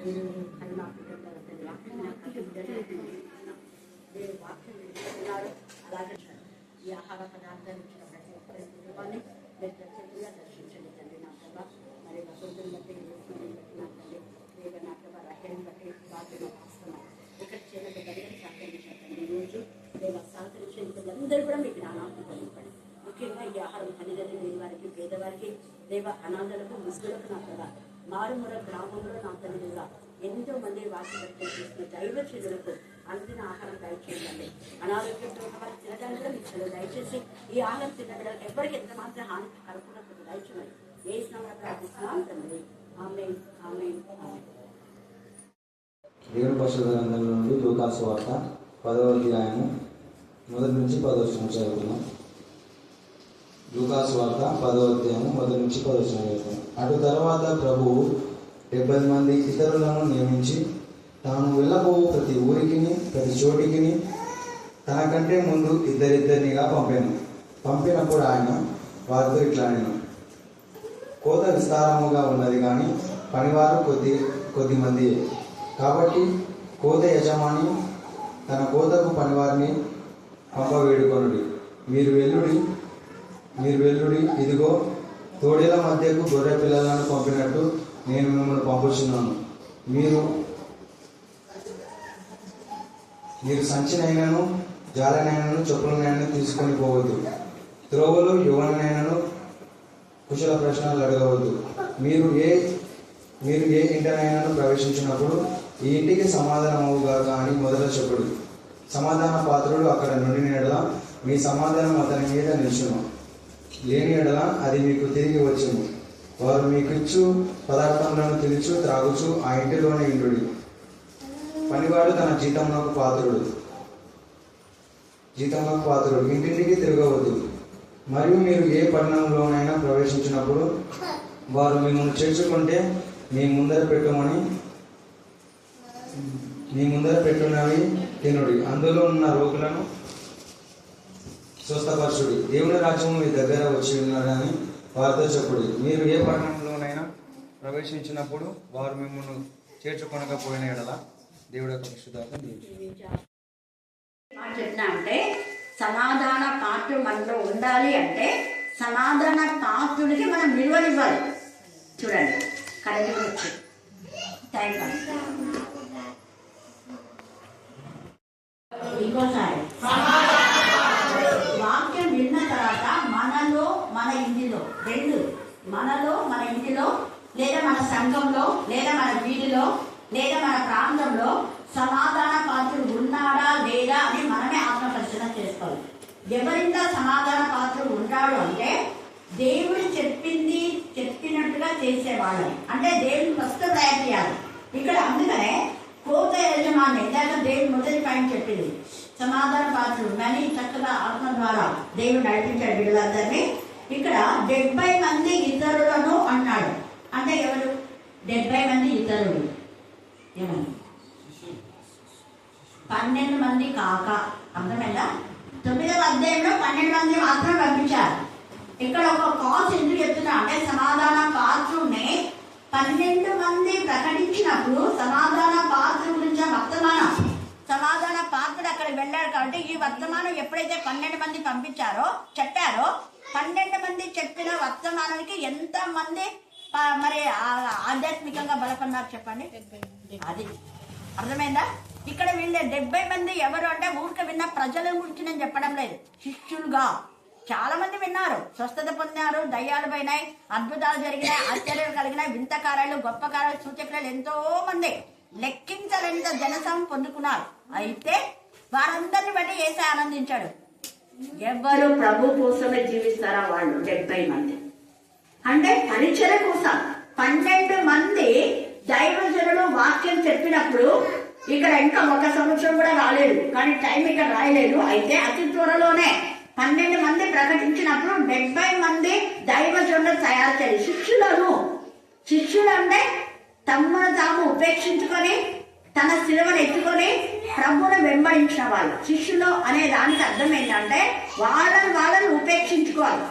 అలాగే ఈ ఆహార పదార్థాలు ఇచ్చిన ప్రతి ఒక్కరి కుటుంబాన్ని మీరు ప్రత్యేకంగా దర్శించండి తండ్రి. నా ప్రభావ మరి వసంతుని బట్టి నా తల్లి దేవ నా ప్రభావ రహేని బట్టి వాటిని వస్తున్నాం. ఇక్కడ చేరక దగ్గర సహకరించండి. ఈరోజు దేవ సహకరించిన అందరూ కూడా మీకు జ్ఞానాన్ని పొందుపడి ముఖ్యంగా ఈ ఆహారం తల్లిదండ్రులు లేని వారికి పేదవారికి దేవ అనాథలకు ముస్లింలకు నా ప్రభావ మారుమూల గ్రామంలో నా తల్లిగా ఎంతో మంది వాసిపత్యం చేస్తున్న దైవ చెదులకు అందిన ఆహారం దయచేయండి. అనారోగ్యంతో ఉన్న వారికి తినడానికి కూడా మీకు దయచేసి ఈ ఆహారం తినడం ఎవరికి ఎంత మాత్రం హాని కలగకుండా దయచేయండి. ఏ స్నానం ప్రార్థిస్తున్నాం తండ్రి. ఆమేన్ ఆమేన్ ఆమేన్. దేవుని పరిశుద్ధ గ్రంథంలో నుండి లూకా సువార్త 10వ అధ్యాయము 1 నుంచి 10 వచనం చదువుతున్నాం. లూకా సువార్త 10వ అధ్యాయము 1 నుంచి 10 వచనం చదువుతున్నాం. అటు తర్వాత ప్రభువు 70 మంది ఇతరులను నియమించి తాను వెళ్ళబోవు ప్రతి ఊరికి ప్రతి చోటికి తనకంటే ముందు ఇద్దరిద్దరినిగా పంపినప్పుడు ఆయన వారితో ఇట్లా నేను కోత విస్తారముగా ఉన్నది కానీ పనివారు కొద్ది మంది. కాబట్టి కోత యజమాని తన కోతకు పనివారిని పంపవేడుకొనుడి. మీరు వెల్లుడి ఇదిగో తోడేల మధ్యకు గొర్రె పిల్లలను పంపినట్టు నేను మిమ్మల్ని పంపుచున్నాను. మీరు సంచినైనను జాలనైనను చెప్పులనైనా తీసుకొని పోవద్దు. త్రోవలు యువనైనను కుశల ప్రశ్నలు అడగవద్దు. మీరు ఏ ఇంటనైనాను ప్రవేశించినప్పుడు ఈ ఇంటికి సమాధానముగా అని మొదట చెప్పుడు. సమాధాన పాత్రుడు అక్కడ నుండి ఎడల మీ సమాధానం అతని మీద నిల్చును, లేని ఎడల అది మీకు తిరిగి వచ్చును. వారు మీకిచ్చు పదార్థములను తినుచు త్రాగుచు ఆ ఇంటిలోనే ఇండుడి. పనివాడు తన జీతంలోకి పాత్రుడు ఇంటింటికి తిరగవద్దు. మరియు మీరు ఏ పట్టణంలోనైనా ప్రవేశించినప్పుడు వారు మిమ్మల్ని చేర్చుకుంటే మీ ముందర పెట్టున్నవి తినుడి. అందులో ఉన్న రోగులను స్వస్థపరచుడి. దేవుని రాజ్యము మీ దగ్గర వచ్చి ఉన్నారని వారితో చెప్పుడి. మీరు ఏ పట్టణంలోనైనా ప్రవేశించినప్పుడు వారు మిమ్మల్ని చేర్చుకొనకపోయిన ఎడల దేవుడు యొక్క పరిశుద్ధాత్మ చెప్తున్నా అంటే సమాధాన పాత్ర మనలో ఉండాలి అంటే సమాధాన పాత్రుడికి మనం విలువనివ్వాలి. చూడండి కరెక్ట్ వచ్చి ఇంకోసారి వాక్యం విన్న తర్వాత మనలో మన ఇంటిలో లేదా మన సంఘంలో లేదా మన వీధిలో లేదా మన ప్రాంతంలో సమాధాన పాత్రుడు ఉన్నాడా లేదా అని మనమే ఆత్మపరిశీలన చేసుకోవాలి. ఎవరిందా సమాధాన పాత్రుడు ఉంటాడు అంటే దేవుడు చెప్పినట్టుగా చేసేవాళ్ళని, అంటే దేవుని ఫస్ట్ తయారు చేయాలి. ఇక్కడ అందుకనే కోత యజమాని ఇందాక దేవుడు మొదటి పాయింట్ చెప్పింది సమాధాన పాత్రుడు కానీ చక్కగా ఆత్మ ద్వారా దేవుడు నడిపించాడు వీళ్ళందరినీ. ఇక్కడ 70 మంది ఇతరులను అన్నాడు. అంటే ఎవరు 70 మంది ఇతరులు? ఏమన్నా 12 మంది కాక, అర్థమైందా? 9వ అధ్యాయంలో 12 మంది మాత్రం పంపించారు. ఇక్కడ ఒక కాజ్ ఎందుకు చెప్తున్నా అంటే సమాధాన పాత్రుని 12 మంది ప్రకటించినప్పుడు సమాధాన పాత్ర గురించి వర్తమానం, సమాధాన పాత్రుడు అక్కడికి వెళ్ళాడు కాబట్టి ఈ వర్తమానం ఎప్పుడైతే 12 మంది చెప్పారో 12 మంది చెప్పిన వర్తమానానికి ఎంత మంది మరి ఆధ్యాత్మికంగా బలపడినారు చెప్పండి. అది అర్థమైందా? ఇక్కడ వీళ్ళే 70 మంది ఎవరు అంటే ఊరిక విన్న ప్రజల గురించి నేను చెప్పడం లేదు, శిష్యులుగా చాలా మంది విన్నారు, స్వస్థత పొందారు, దయ్యాలు పోయినాయి, అద్భుతాలు జరిగినాయి, ఆశ్చర్యాలు కలిగినాయి, వింత కార్యాలు, గొప్ప కార్యాలు, సూచక్రాలు ఎంతో మంది లెక్కించలేంత జనసమం పొందుకున్నారు. అయితే వారందరిని బట్టి యేసు ఆనందించాడు. ఎవరు ప్రభు కోసమే జీవిస్తారా వాళ్ళు 70 మంది అంటే పరిచయ కోసం 12 మంది దైవజనులు వాక్యం చెప్పినప్పుడు ఇక్కడ ఇంకా 1 సంవత్సరం కూడా రాలేదు, కానీ టైం ఇక్కడ రాయలేదు. అయితే అతి త్వరలోనే 12 మంది ప్రకటించినప్పుడు 70 మంది దైవజనులు తయారు చేయాలి. శిష్యులు అంటే తమ్మును తాము ఉపేక్షించుకొని తన శిలువను ఎత్తుకొని ప్రభువును వెంబడించిన వాళ్ళు. శిష్యులు అనే దానికి అర్థం ఏంటంటే వాళ్ళని ఉపేక్షించుకోవాలి.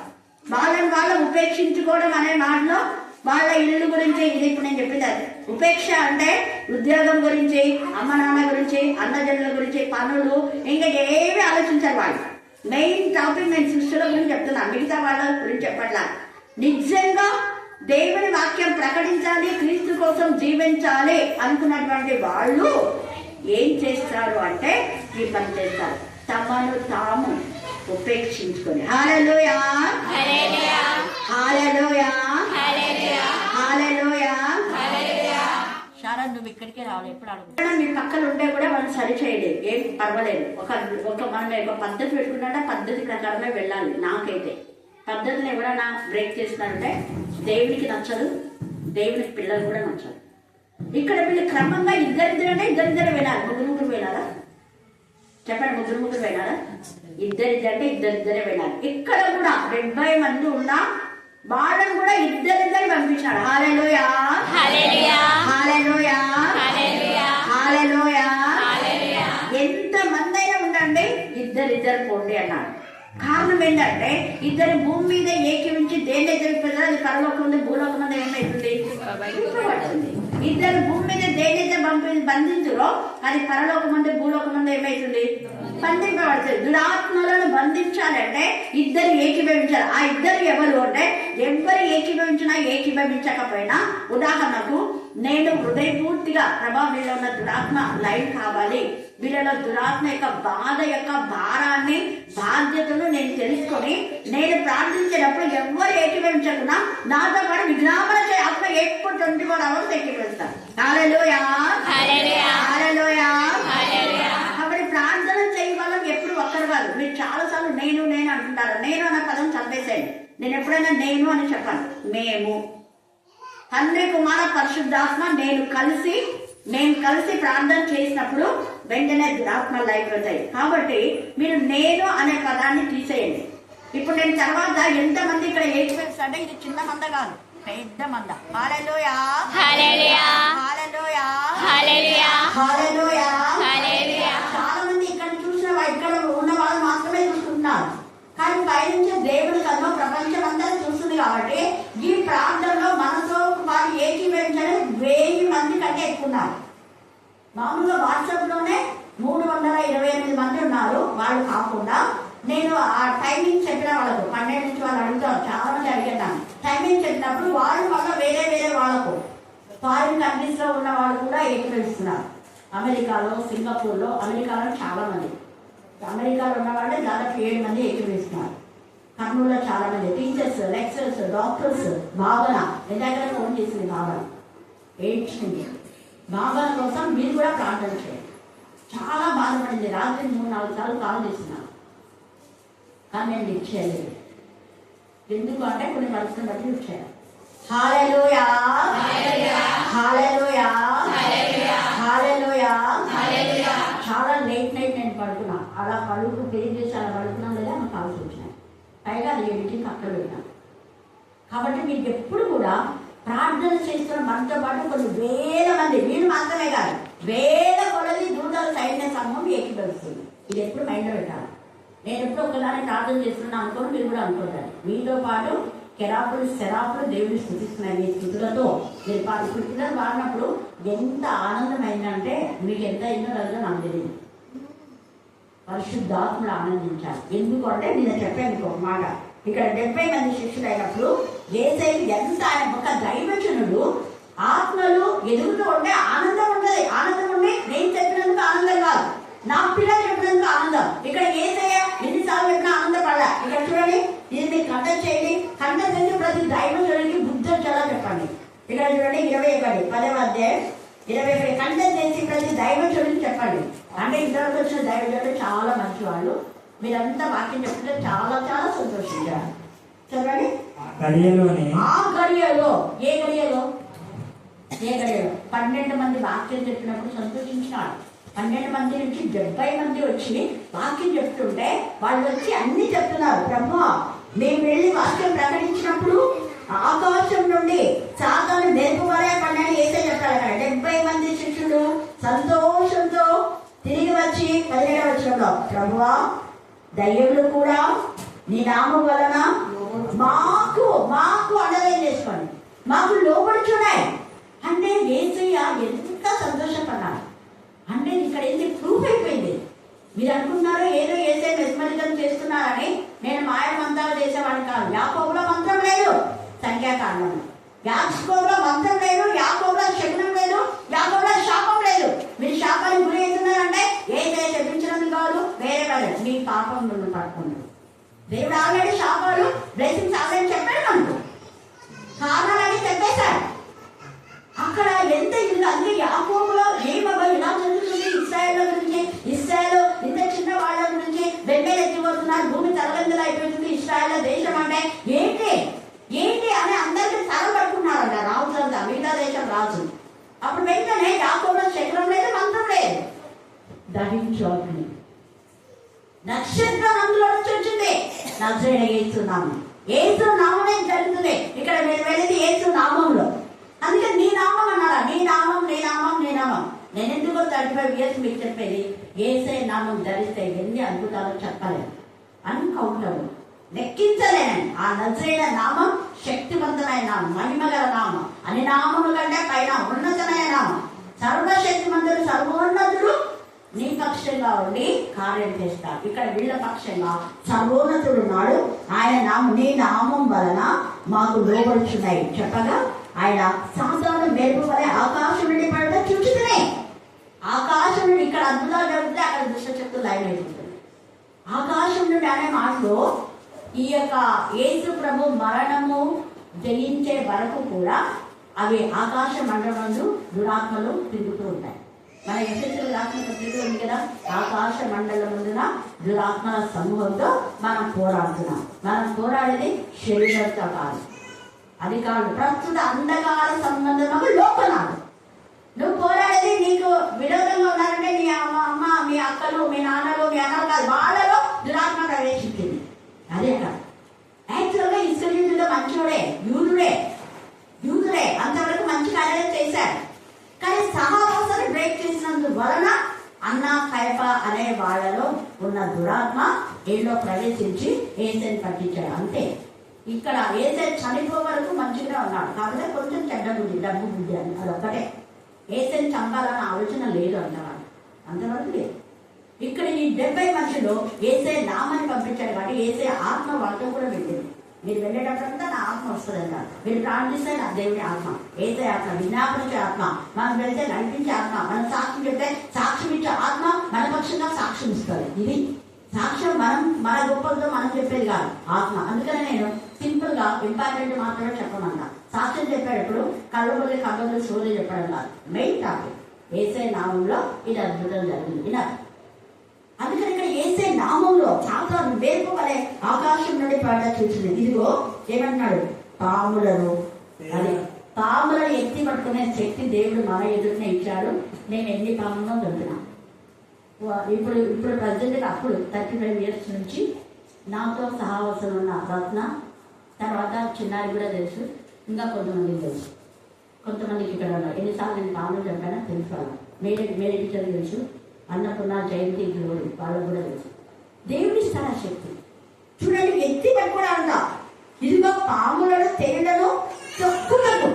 వాళ్ళని ఉపేక్షించుకోవడం అనే మాటలో వాళ్ళ ఇల్లు గురించి ఇది ఇప్పుడు నేను చెప్పింది ఉపేక్ష అంటే ఉద్యోగం గురించి, అమ్మ నాన్న గురించి, అన్నజనుల గురించి, పనులు, ఇంకా ఏమి ఆలోచించారు వాళ్ళు. మెయిన్ టాపిక్ నేను శిష్యుల గురించి చెప్తున్నాను, మిగతా వాళ్ళ గురించి చెప్పట్లా. నిజంగా దేవుని వాక్యం ప్రకటించాలి, క్రీస్తు కోసం జీవించాలి అనుకున్నటువంటి వాళ్ళు ఏం చేస్తారు అంటే ఈ పని చేస్తారు, తమను తాము ఉపేక్షించుకొని. హల్లెలూయా, హల్లెలూయా, హల్లెలూయా, హల్లెలూయా. శారా నువ్వు ఇక్కడికే రావాలి, ఎప్పుడు అడుగు. మీ పక్కన ఉండే కూడా వాళ్ళు సరి చేయలేదు, ఏం పర్వాలేదు. మనం ఒక పద్ధతి పెట్టుకున్నా పద్ధతి ప్రకారమే వెళ్ళాలి. నాకైతే పద్ధతిని ఎవరైనా బ్రేక్ చేస్తున్నారంటే దేవునికి నచ్చదు, దేవునికి పిల్లలు కూడా నచ్చదు. ఇక్కడ వీళ్ళు క్రమంగా ఇద్దరిద్దరంటే ఇద్దరిద్దరు వెళ్ళాలి. ముగ్గురు వెళ్ళాలా చెప్పండి, ముగ్గురు వెళ్ళాలా? ఇద్దరిద్దరంటే ఇద్దరిద్దరే వెళ్ళాలి. ఇక్కడ కూడా 70 మంది ఉన్నా వాళ్ళని కూడా ఇద్దరిద్దరు పంపించాడు. హల్లెలూయా, హల్లెలూయా, హల్లెలూయా, హల్లెలూయా. ఎంత మంది అయినా ఉండండి, ఇద్దరిద్దరు పోండి అన్నాడు. కారణం ఏంటంటే ఇద్దరు భూమి మీద ఏకీవించి దేన్ని జరిగిపోతుందో అది పరలోకం ఉంది, భూలోకం ఉంది ఏమైతుంది, పడుతుంది. ఇద్దరు భూమి మీద దేన్నైతే బంధించురో అది పరలోకం ఉంది, భూలోకం ఉంది ఏమైతుంది, బంధింపబడుతుంది. దురాత్మలను బంధించాలంటే ఇద్దరు ఏకీభవించాలి. ఆ ఇద్దరు ఎవరు అంటే ఎవరు ఏకీభవించినా ఏకీభవించకపోయినా, ఉదాహరణకు నేను హృదయపూర్తిగా ప్రభా వీళ్ళలో ఉన్న దురాత్మ లైవ్ కావాలి, వీళ్ళలో దురాత్మ యొక్క బాధ యొక్క భారాన్ని బాధ్యతను నేను తెలుసుకొని నేను ప్రార్థించేటప్పుడు ఎవరు ఏకీభవించకుండా నాతో పాటు విజ్ఞాపన చేయ ఆత్మ ఎప్పుడు 24 hours ఏకీభవిస్తాను. హల్లెలూయా, హల్లెలూయా. కాబట్టి ప్రార్థన చేయగలం ఎప్పుడు ఒక్కరు కాదు. మీరు చాలా సార్లు నేను నేను అంటుంటారు. నేను అన్న పదం చంపేసేయండి. నేను ఎప్పుడైనా నేను అని చెప్పాను. మేము తండ్రి కుమార పరిశుద్ధాత్మ నేను కలిసి ప్రార్థన చేసినప్పుడు వెంటనే దురాత్మలు అయిపోతాయి. కాబట్టి మీరు నేను అనే పదాన్ని తీసేయండి. ఇప్పుడు నేను తర్వాత ఎంతమంది ఇక్కడ ఏకీభవిస్తా అంటే ఇది చిన్న మంద కాదు, పెద్ద మంద. హల్లెలూయా, హల్లెలూయా, హల్లెలూయా, హల్లెలూయా, హల్లెలూయా, హల్లెలూయా. చాలా మంది ఇక్కడ ఇక్కడ ఉన్న వాళ్ళు మాత్రమే చూసుకుంటున్నారు, కానీ పైనుంచి దేవుడి కన్నా ప్రపంచం అంతా చూస్తుంది. కాబట్టి ఈ ప్రాంతంలో మనతో వారు ఏకీభవించడం 1000 మంది కంటే ఎక్కున్నారు. మామూలుగా వాట్సాప్ లోనే 328 మంది ఉన్నారు. వాళ్ళు కాకుండా నేను ఆ టైమింగ్ చెప్పిన వాళ్ళకు 12 నుంచి వాళ్ళు అడుగుతారు, చాలా మంది అడిగాను. టైమింగ్ చెప్పినప్పుడు వాళ్ళు వల్ల వేరే వాళ్ళకు ఫారిన్ కంట్రీస్ లో ఉన్న వాళ్ళు కూడా ఏకీభవిస్తున్నారు. అమెరికాలో, సింగపూర్లో, అమెరికాలో చాలా మంది, అమెరికాలో ఉన్న వాళ్ళే దాదాపు 7 మంది ఏకీభవిస్తున్నారు. కర్నూలులో చాలా మంది టీచర్స్, లెక్చరర్స్, డాక్టర్స్. భావన దగ్గర ఫోన్ చేసింది, భావన ఏడ్చింది. భావన కోసం మీరు కూడా ప్రార్థన చేయండి. చాలా బాధపడింది. రాత్రి 3-4 సార్లు కాల్ చేస్తున్నాను, కానీ నేను లిఫ్ట్ చేయలేదు. ఎందుకు అంటే కొన్ని పరిస్థితులు బట్టి లిఫ్ట్ చేయాలి. హల్లెలూయా, హల్లెలూయా, హల్లెలూయా, హల్లెలూయా. చాలా లేట్ నైట్ నేను పడుకున్నా. అలా కడుపు పేరు చేసి అలా పడుకున్నాం లేదా నాకు కాల్సి వచ్చినాయి. పైగా అది ఎడిటింగ్ అక్కడ పెట్టాను. కాబట్టి మీకు ఎప్పుడు కూడా ప్రార్థన చేస్తున్న మనతో పాటు కొన్ని 1000 మంది, వీళ్ళు మాత్రమే కాదు 1000 కొలది దూతల సైన్య సమూహం ఏకీభవిస్తుంది. ఇది ఎప్పుడు మైండ్లో పెట్టాలి. నేను ఎప్పుడు ఒకదాన్ని ప్రార్థన చేస్తున్నా అనుకోని మీరు కూడా అనుకుంటారు. మీతో పాటు కెరాపులు శరాపులు దేవుని స్థుతిస్తున్నాయి. మీ స్థుతులతో మీరు ఇప్పుడు పిల్లలు వాడినప్పుడు ఎంత ఆనందమైందంటే మీకు ఎంత అయిందో లేదో నాకు తెలియదు. పరిశుద్ధాత్మలు ఆనందించాలి. ఎందుకంటే నేను చెప్పాను ఒక మాట, ఇక్కడ 70 మంది శిష్యులు అయినప్పుడు యేసయ్య ఎంత ఆయన ఒక దైవజనుడు ఆత్మలు ఎదుగుతూ ఉంటే ఆనందం ఉండదు. ఆనందం ఉండి నేను చెప్పినందుకు ఆనందం కాదు, నా పిల్లలు చెప్పినందుకు ఆనందం. ఇక్కడ యేసయ్య ఎన్నిసార్లు చెప్పినా ఆనందపడాలి. ఇక్కడ చూడండి, ఇది మీరు కంటెంట్ చేయండి. కంటెంట్ చేసి ప్రతి దైవజనుడికి బుద్ధి వచ్చేలా చెప్పండి. ఇక్కడ చూడండి 21 10వ అధ్యాయం 21 కంటెంట్ చేసి ప్రతి దైవజనుడికి చెప్పండి. అంటే ఇద్దరికి వచ్చిన దైవజనుడు చాలా మంచి వాళ్ళు. మీరంతా వాక్యం చెప్తుంటే చాలా చాలా సంతోషించారు. చెప్పండి. ఆ గడియలో ఏ గడియలో 12 మంది వాక్యం చెప్పినప్పుడు సంతోషించారు. 12 మంది నుంచి 70 మంది వచ్చి వాక్యం చెప్తుంటే వాళ్ళు వచ్చి అన్ని చెప్తున్నారు. బ్రహ్మ మేము వెళ్ళి వాక్యం ప్రకటించినప్పుడు ఆకాశం నుండి సాతాను నేర్పుబడే పన్నని ఏసే చెప్పారు. 70 మంది శిష్యులు సంతోషంతో తిరిగి వచ్చి 17వ వచనంలో ప్రభువా దయ్యములు కూడా నీ నామం వలన మాకు అండర్లైన్ చేసుకోండి, మాకు లోపడుచున్నాయి. అంటే యేసయ్య ఎంత సంతోషపడ్డాడు అంటే ఇక్కడ ఏంటి ప్రూఫ్ అయిపోయింది. మీరు అనుకున్నారు ఏదో యేసయ్య మెస్మరిజం చేస్తున్నారని. నేను మాయ మంత్రాలు చేసేవాడిని కాదు. యాకోబులో మంత్రం లేదు, సంఖ్యాకాండంలో యాకోబులో మంత్రం లేదు, యాకోబులో శకునం లేదు, యాకోబులో శాపం లేదు. మీరు శాపానికి గురి అవుతున్నారంటే యేసయ్య శపించినది కాదు, వేరే వేరే మీ పాపం నుండి పట్టుకుంటారు. దేవుడు ఆల్రెడీ శాపాలు బ్లెస్సింగ్స్ ఆల్రెడీ చెప్పాడు మనకు, కారణాలని చెప్పేశాడు. అక్కడ ఎంత ఇది అందుకే యాకోబులో ఏమబ్బా ఇలా జరుగుతుంది, ఇశ్రాయేల్ గురించి, ఇశ్రాయేల్ ఇంత చిన్న వాళ్ళ గురించి బెంబేలు ఎత్తిపోతున్నారు, భూమి తలవందలు అయిపోతుంది, ఇశ్రాయేల్ దేశం అంటే ఏంటి ఏంటి అని అందరికీ తలపట్టుకున్నారంట రాజులంతా, మిగతా దేశం రాజు. అప్పుడు వెంటనే యాకోబులో శకునం లేదు, మంత్రం లేదు, దహించోని నక్షత్రం అందులో నుంచి వచ్చింది. నజరేయుడైన యేసు నామం, యేసు నామమే జరుగుతుంది. ఇక్కడ మీరు వెళ్ళేది యేసు నామంలో. అందుకే నీ నామం అన్నారా, నీ నామం నీ నామం నీ నామం. నేను ఎందుకో 35 years మీకు చెప్పేది, యేసయ్య నామం ధరిస్తే ఎన్ని అద్భుతాలు చెప్పలేను, అన్కౌంటబుల్, లెక్కించలేనండి. ఆ నజరేయుడైన నామం శక్తివంతమైన నామం, మహిమగల నామం, అన్ని నామముల కంటే పైన ఉన్నతమైన నామం. సర్వశక్తిమంతుడు సర్వోన్నతుడు నీ పక్షంగా ఉండి కార్యం చేస్తాడు. ఇక్కడ వీళ్ళ పక్షంగా సర్వోన్నతుడు ఉన్నాడు. ఆయన నామం, నీ నామం వలన మాకు లోబడుచున్నాయి చెప్పగా ఆయన సాధారణ మెరుపు వలె ఆకాశం నుండి పడగా చూచుతున్నాయి. ఆకాశం నుండి ఇక్కడ అద్భుతాలు జరిగితే అక్కడ దుష్టశక్తులు లైన్ అయిపోతుంది. ఆకాశం నుండి అనే మాటలో ఈ యొక్క యేసు ప్రభు మరణము జయించే వరకు కూడా అవి ఆకాశ మండలంలో దురాత్మలు తిరుగుతూ ఉంటాయి. మన ఎఫెసీయుల రాసిన పత్రిక ఉంది కదా, ఆకాశ మండలం ముందున దురాత్మల సమూహంతో మనం పోరాడుతున్నాం. మనం పోరాడేది శరీరంతో కాదు, అది కాదు, ప్రస్తుత అంధకార సంబంధము లోపనాడు. నువ్వు పోరాడేది నీకు విరోధంగా ఉన్నారంటే నీ అమ్మ, మీ అక్కలు, మీ నాన్నలు, మీ అన్నలు కాదు, వాళ్ళలో దురాత్మ ప్రవేశించింది. అదే కాదు. యాక్చువల్గా ఇస్రాయేలులో మంచివాడే, యూదుడే అంతవరకు మంచి కార్యాలు చేశారు. కానీ సహవాసాన్ని బ్రేక్ చేసినందు వలన అన్న కయప అనే వాళ్ళలో ఉన్న దురాత్మ ఏలో ప్రవేశించి యేసయ్యని పట్టించాడు అంతే. ఇక్కడ యేసయ్య చనిపో వరకు మంచిగా ఉన్నాడు, కాకపోతే కొంచెం చెడ్డ బుద్ధి, డబ్బు బుద్ధి అని అదొక్కటే. యేసయ్యని చంపాలన్న ఆలోచన లేదు అంటవాడు, అంతవరకు లేదు. ఇక్కడ ఈ 70 మనుషులు యేసయ్య నామని పంపించాడు కాబట్టి యేసయ్య ఆత్మ వాళ్ళతో కూడా వెళ్ళింది. మీరు వెళ్ళేటప్పుడంతా నా ఆత్మ వస్తుందంట, మీరు ప్రార్థిస్తే నా దేవుడి ఆత్మ, యేసయ్య ఆత్మ, విజ్ఞాపనించే ఆత్మ, మనం వెళ్తే నడిపించే ఆత్మ, మనం సాక్ష్యం చెప్తే సాక్ష్యం ఇచ్చే ఆత్మ మన పక్షంగా సాక్ష్యం ఇస్తుంది. ఇది సాక్ష్యం మనం మన గొప్పలతో మనం చెప్పేది కాదు, ఆత్మ. అందుకనే నేను సింపుల్ గా ఇంపార్టెంట్ మాత్రమే చెప్పమన్నా. సాక్ష్యం చెప్పేటప్పుడు కళ్ళబొల్లి సోది చెప్పడం కాదు, మెయిన్ టాపిక్ యేసయ్య నామంలో ఇది అద్భుతం జరిగింది ఇలా. అందుకని ఇక్కడ యేసయ్య నామంలో చాలా వేర్పు వలె ఆకాశం నుండి పడ చూసింది. ఇదిగో ఏమంటున్నాడు, పాములను, అది పాములను ఎత్తి పట్టుకునే శక్తి దేవుడు మన ఎదురునే ఇచ్చాడు. నేను ఎన్ని పాములను దొరుకుతున్నా ఇప్పుడు ప్రజెంట్ అప్పుడు 35 years నుంచి నాతో సహవాసం ఉన్న రత్న, తర్వాత చిన్నారి కూడా తెలుసు, ఇంకా కొంతమందికి తెలుసు, కొంతమందికి ఇక్కడ ఉన్నారు. ఎన్నిసార్లు నేను పాములు చెప్పానో తెలుసు, వాళ్ళు మేరీ టీచర్ తెలుసు, అన్నపూర్ణ జయంతి గ్లోరీ వాళ్ళకు కూడా తెలుసు. దేవుడి ఇస్తాడు శక్తి. చూడండి, ఎత్తి పట్టుకోవడం అంట, ఇదిగో పాములను తేళ్లను తొక్కులకు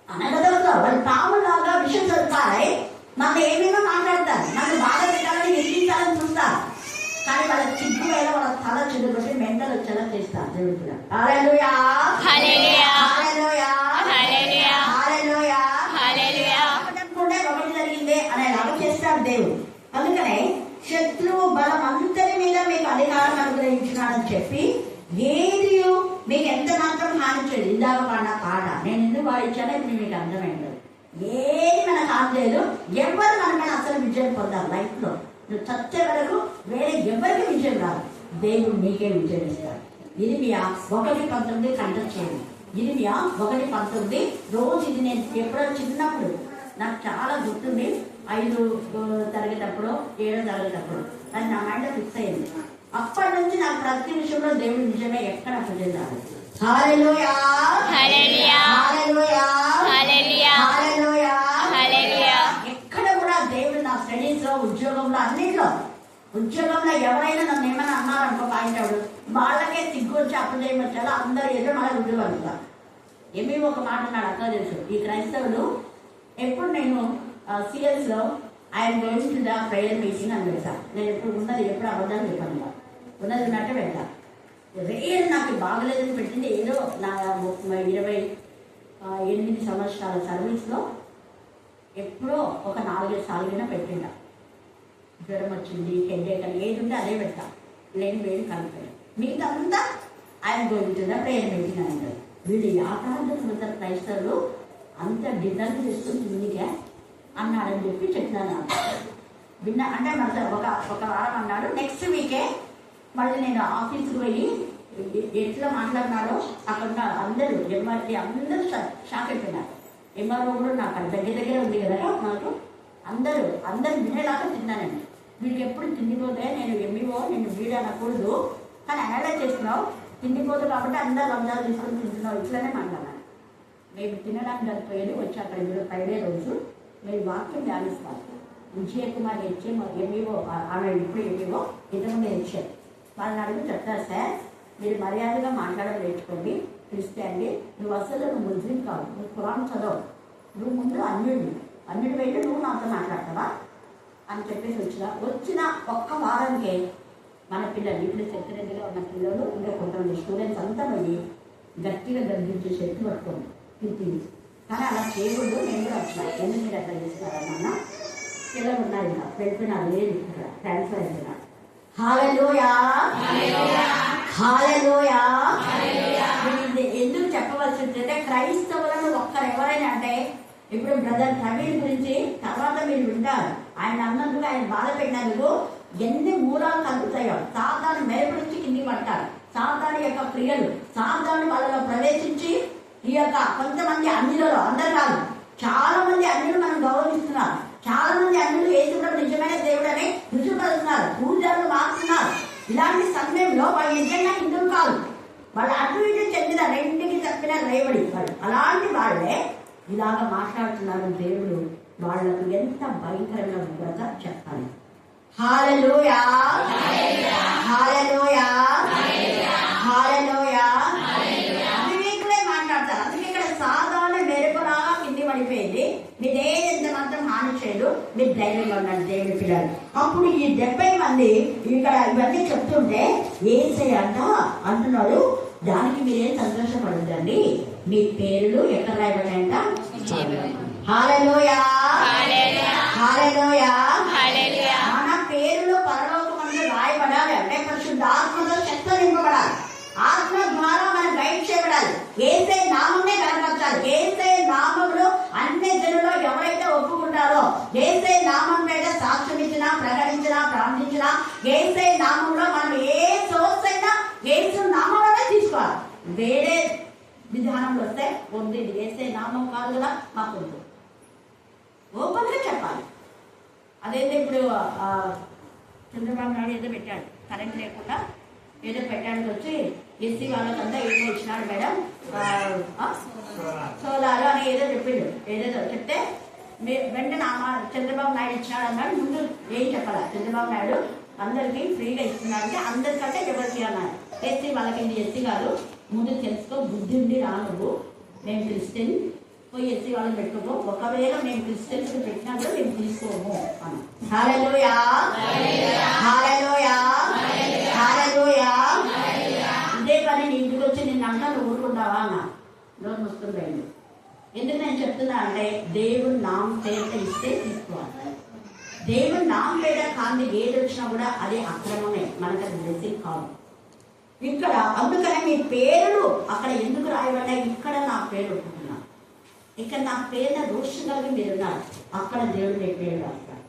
అనగదలుగుతారు. వాళ్ళు పాములాగా విషం దొరకాలి, మనం ఏమేమో మాట్లాడతారు, నన్ను బాధ పెట్టాలని ఎక్కించాలని చూస్తారు. కానీ వాళ్ళ చిగ్గు వేళ వాళ్ళ తల చిరుగుబట్టి మెంటల్ వచ్చేలా చేస్తారు. దేవుడు కూడా హల్లెలూయా, హల్లెలూయా, హల్లెలూయా, హల్లెలూయా, హల్లెలూయా, హల్లెలూయా. ఒకటి జరిగిందే అనేలాగా చేస్తాడు దేవుడు. అందుకనే శత్రువు బలం అంతటి మీద మీకు అధికారం అనుగ్రహించినాడని చెప్పి ఏది మీకు ఎంత మాత్రం హాని చేయదు. ఇందాక పాడిన పాట నేను ఎందుకు వాడించానో ఇప్పుడు మీకు అర్థమైంది. ఏది మనకు హాని చేయదు, ఎవరు మన మీద అసలు విజయం పొందాలి లైఫ్ లో. నువ్వు చచ్చే వరకు వేరే ఎవరికి విజయం రాదు, దేవుడు నీకే విజయం ఇస్తాడు. ఇరిమియా 1:19 కంటెక్ట్ చేయండి. ఇరిమియా 1:19 రోజు ఇది నేను ఎప్పుడో చిన్నప్పుడు నాకు చాలా గుర్తుంది, 5వ తరగతి అప్పుడు 7వ తరగతి అప్పుడు అది నా మైండ్ ఫిక్స్ అయింది. అప్పటి నుంచి నాకు ప్రతి విషయంలో దేవుడు నిజమే ఎక్కడ అప్పచేయాలి. హల్లెలూయా, హల్లెలూయా, హల్లెలూయా, హల్లెలూయా, హల్లెలూయా, హల్లెలూయా. ఎక్కడ కూడా దేవుడు నా స్టడీస్ లో, ఉద్యోగంలో, అన్నింటిలో, ఉద్యోగంలో ఎవరైనా నన్ను ఏమైనా అన్నారనుకో పాయింట్ అవుట్, వాళ్ళకే సిగ్గు వచ్చి అప్పు చేయమొచ్చాలో అందరూ ఏదో మన ఉద్యోగం. ఏమీ ఒక మాట ఉన్నాడు అక్క తెలుసు. ఈ క్రైస్తవులు ఎప్పుడు నేను సిఎల్స్లో I'm going to the prayer meeting అని పెడతాను. నేను ఎప్పుడు ఉన్నది ఎప్పుడు అబద్ధాలు చెప్పను, ఉన్నది ఉన్నట్టే పెడతాను. రేర్ నాకు బాగలేదని పెట్టింది ఏదో నా 28 సంవత్సరాల సర్వీస్లో ఎప్పుడో ఒక 4-5 సార్లు పెట్టిండ. జ్వరం వచ్చింది, హెడేక్ అని ఏది ఉంటే అదే పెడతా, లేని వేడి కలిపాను. మిగతాంతా I'm going to the prayer meeting అని అంటారు. వీళ్ళు యాథార్థ క్రైస్తవులు అంత డిన్నర్ చేస్తుంది తిండిగా అన్నాడని చెప్పి చెప్తాను. విన్నా అంటే మన ఒక వారం అన్నాడు. నెక్స్ట్ వీకే మళ్ళీ నేను ఆఫీస్కి పోయి ఎట్లా మాట్లాడినాడో అక్కడ అందరూ ఎంఆర్టీ అందరూ షాక్ అయిపోయినారు. ఎంఆర్ఓ కూడా నాకు దగ్గర ఉంది కదా నాకు, అందరూ వినేలాగా తిన్నానండి. వీడికి ఎప్పుడు తిండిపోతే నేను ఎంఈఓ నేను వీడు అనకూడదు, కానీ అనలైజ్ చేస్తున్నావు, తిండిపోదు కాబట్టి అందరూ తీసుకొని తింటున్నావు, ఇట్లనే మాట్లాడాను. మేము తినడానికి కలిపోయేది వచ్చి అక్కడ ఫ్రైడే రోజు మేము వాక్యం ధ్యానిస్తాం. విజయకుమార్ హెచ్చే ఎంఈఓ ఆమె ఇప్పుడు ఎంఈఓ ఇంతకుముందు హెచ్చే వాళ్ళని అడిగి చెప్తారు, సార్ మీరు మర్యాదగా మాట్లాడడం నేర్చుకోండి, క్రిస్టియన్లీ నువ్వు అసలు నువ్వు ముస్లిం కాదు, నువ్వు ఖురాన్ చదవు, నువ్వు ముందు అన్నిటి వెళ్ళి నువ్వు నాతో మాట్లాడతావా అని చెప్పేసి వచ్చిన ఒక్క వారానికే మన పిల్లలు ఇప్పుడు సెక్రటరీగా ఉన్న పిల్లలు ఇంకా కొంతమంది స్టూడెంట్స్ అంతా పోయి గట్టిగా గర్భించే శక్తి పట్టుకోండి తిరిగి. కానీ అలా చేయకూడదు, నేను కూడా వచ్చిన ఎందుకు మీరు అట్లా చేస్తున్నారన్న పిల్లలు ఉన్నారు, ఇలా వెళ్ళిపోయినారు, లేదు ఇక్కడ ట్రాన్స్ఫర్ అయిపోయినారు. హల్లెలూయా హల్లెలూయా. ఎందుకు చెప్పవలసి ఉంటే క్రైస్తవులను ఒక్కరు ఎవరైనా అంటే ఇప్పుడు బ్రదర్ ప్రవీణ్ గురించి తర్వాత మీరు వింటారు. ఆయన అన్నందుకు ఆయన బాధ పెట్టినందుకు ఎన్ని మూలాలు కలుగుతాయో సాతాను మేపరించి కిందికి పడతారు. సాతాను యొక్క క్రియలు సాతాను వాళ్ళలో ప్రవేశించి ఈ యొక్క కొంతమంది అన్నిలలో అందరు కాదు చాలా మంది అన్నిలు మనం గౌరవిస్తున్నారు. చాలా మంది అన్నిలు యేసుప్రభు నిజమైన దేవుడు అని రుజుపడుతున్నారు, పూజలు మారుతున్నారు. ఇలాంటి సమయంలో వాళ్ళు నిజంగా హిందువులు కాదు, వాళ్ళు అటు ఇటు చెందిన రెండింటికి తప్పిన రేవడి వాళ్ళు. అలాంటి వాళ్ళే ఇలాగ మాట్లాడుతున్నారు. దేవుడు వాళ్ళకు ఎంత భయంకరంగా ఉంటుందో చెప్పాలి. హల్లెలూయా హల్లెలూయా హల్లెలూయా. అవివేకులే మాట్లాడతారు. అందుకే ఇక్కడ సాధారణ మెరుపులాగా కింది పడిపోయింది. మీదేది ఎంత మాత్రం హాని చేయదు, మీరు ధైర్యంగా ఉండండి దేవుడి పిల్లలు. అప్పుడు ఈ 70 మంది ఇక్కడ ఇవన్నీ చెప్తుంటే యేసయ్య అంటున్నాడు, దానికి మీరేం సంతోషపడద్దండి, మీ పేర్లు ఎక్కడ రాయబడ్డాయంట. హల్లెలూయా హల్లెలూయా. మన పేర్లు పరలోకమందు రాయబడాలి అంటే పరిశుద్ధ ఆత్మతో శక్తి నింపబడాలి. ఆత్మ ద్వారా మనం గైడ్ చేయబడాలి. యేసయ్య నామమే కనపరచాలి. యేసయ్య నామములో అన్ని జనులు ఎవరైతే ఒప్పుకుంటారో, యేసయ్య నామం మీద సాక్ష్యం ఇచ్చినా ప్రకటించినా ప్రార్థించినా, యేసయ్య నామంలో మనం ఏ సోర్స్ అయినా యేసు నామంలోనే తీసుకోవాలి. వేరే విధానంలో వస్తే వద్దు, ఇది యేసయ్య నామం కాదు కదా మాకు వద్దు, ఓపెన్గా చెప్పాలి. అదైతే ఇప్పుడు చంద్రబాబు నాయుడు ఏదో పెట్టాడు, కరెంట్ లేకుండా ఏదో పెట్టడానికి వచ్చి ఎస్సీ వాళ్ళకంతా ఏదో ఇచ్చినాడు మేడం, సోలార్ అని ఏదో చెప్పిండు. ఏదేదో చెప్తే వెంటనే చంద్రబాబు నాయుడు ఇచ్చినాడు అన్నాడు. ముందు ఏం చెప్పాలా, చంద్రబాబు నాయుడు అందరికీ ఫ్రీగా ఇస్తున్నాడంటే అందరికంటే ఎవరికి అన్నారు. ఎస్సీ వాళ్ళకి ఇది ఎస్సీ కాదు, ముందు తెలుసుకో, బుద్ధి ఉండి రా, నువ్వు మేము క్రిస్టియన్ పోయి ఎస్సీ వాళ్ళని పెట్టుకో, ఒకవేళ మేము క్రిస్టియన్స్ పెట్టినా కూడా మేము తీసుకోము అని. హల్లెలూయా హల్లెలూయా హల్లెలూయా. ఇదే పని నీ ఇంటికి వచ్చి నిన్ను అంతా నువ్వు ఊరుకుంటావా అన్న నోరు మూసుకుని. ఎందుకు నేను చెప్తున్నా అంటే దేవుడు నామ పేట ఇస్తే తీసుకోవాలి. దేవుడు నామ పేట కాంతి ఏది వచ్చినా కూడా అదే అక్రమమే, మనకు అది బ్లెస్సింగ్ కాదు. ఇక్కడ అందుకనే మీ పేర్లు అక్కడ ఎందుకు రాయబడ్డాయి, ఇక్కడ నా పేరు ఒప్పుకున్నా, ఇక్కడ నా పేరున రోషంగా మీరున్నారు, అక్కడ దేవుడు మీ పేరు రాస్తారు.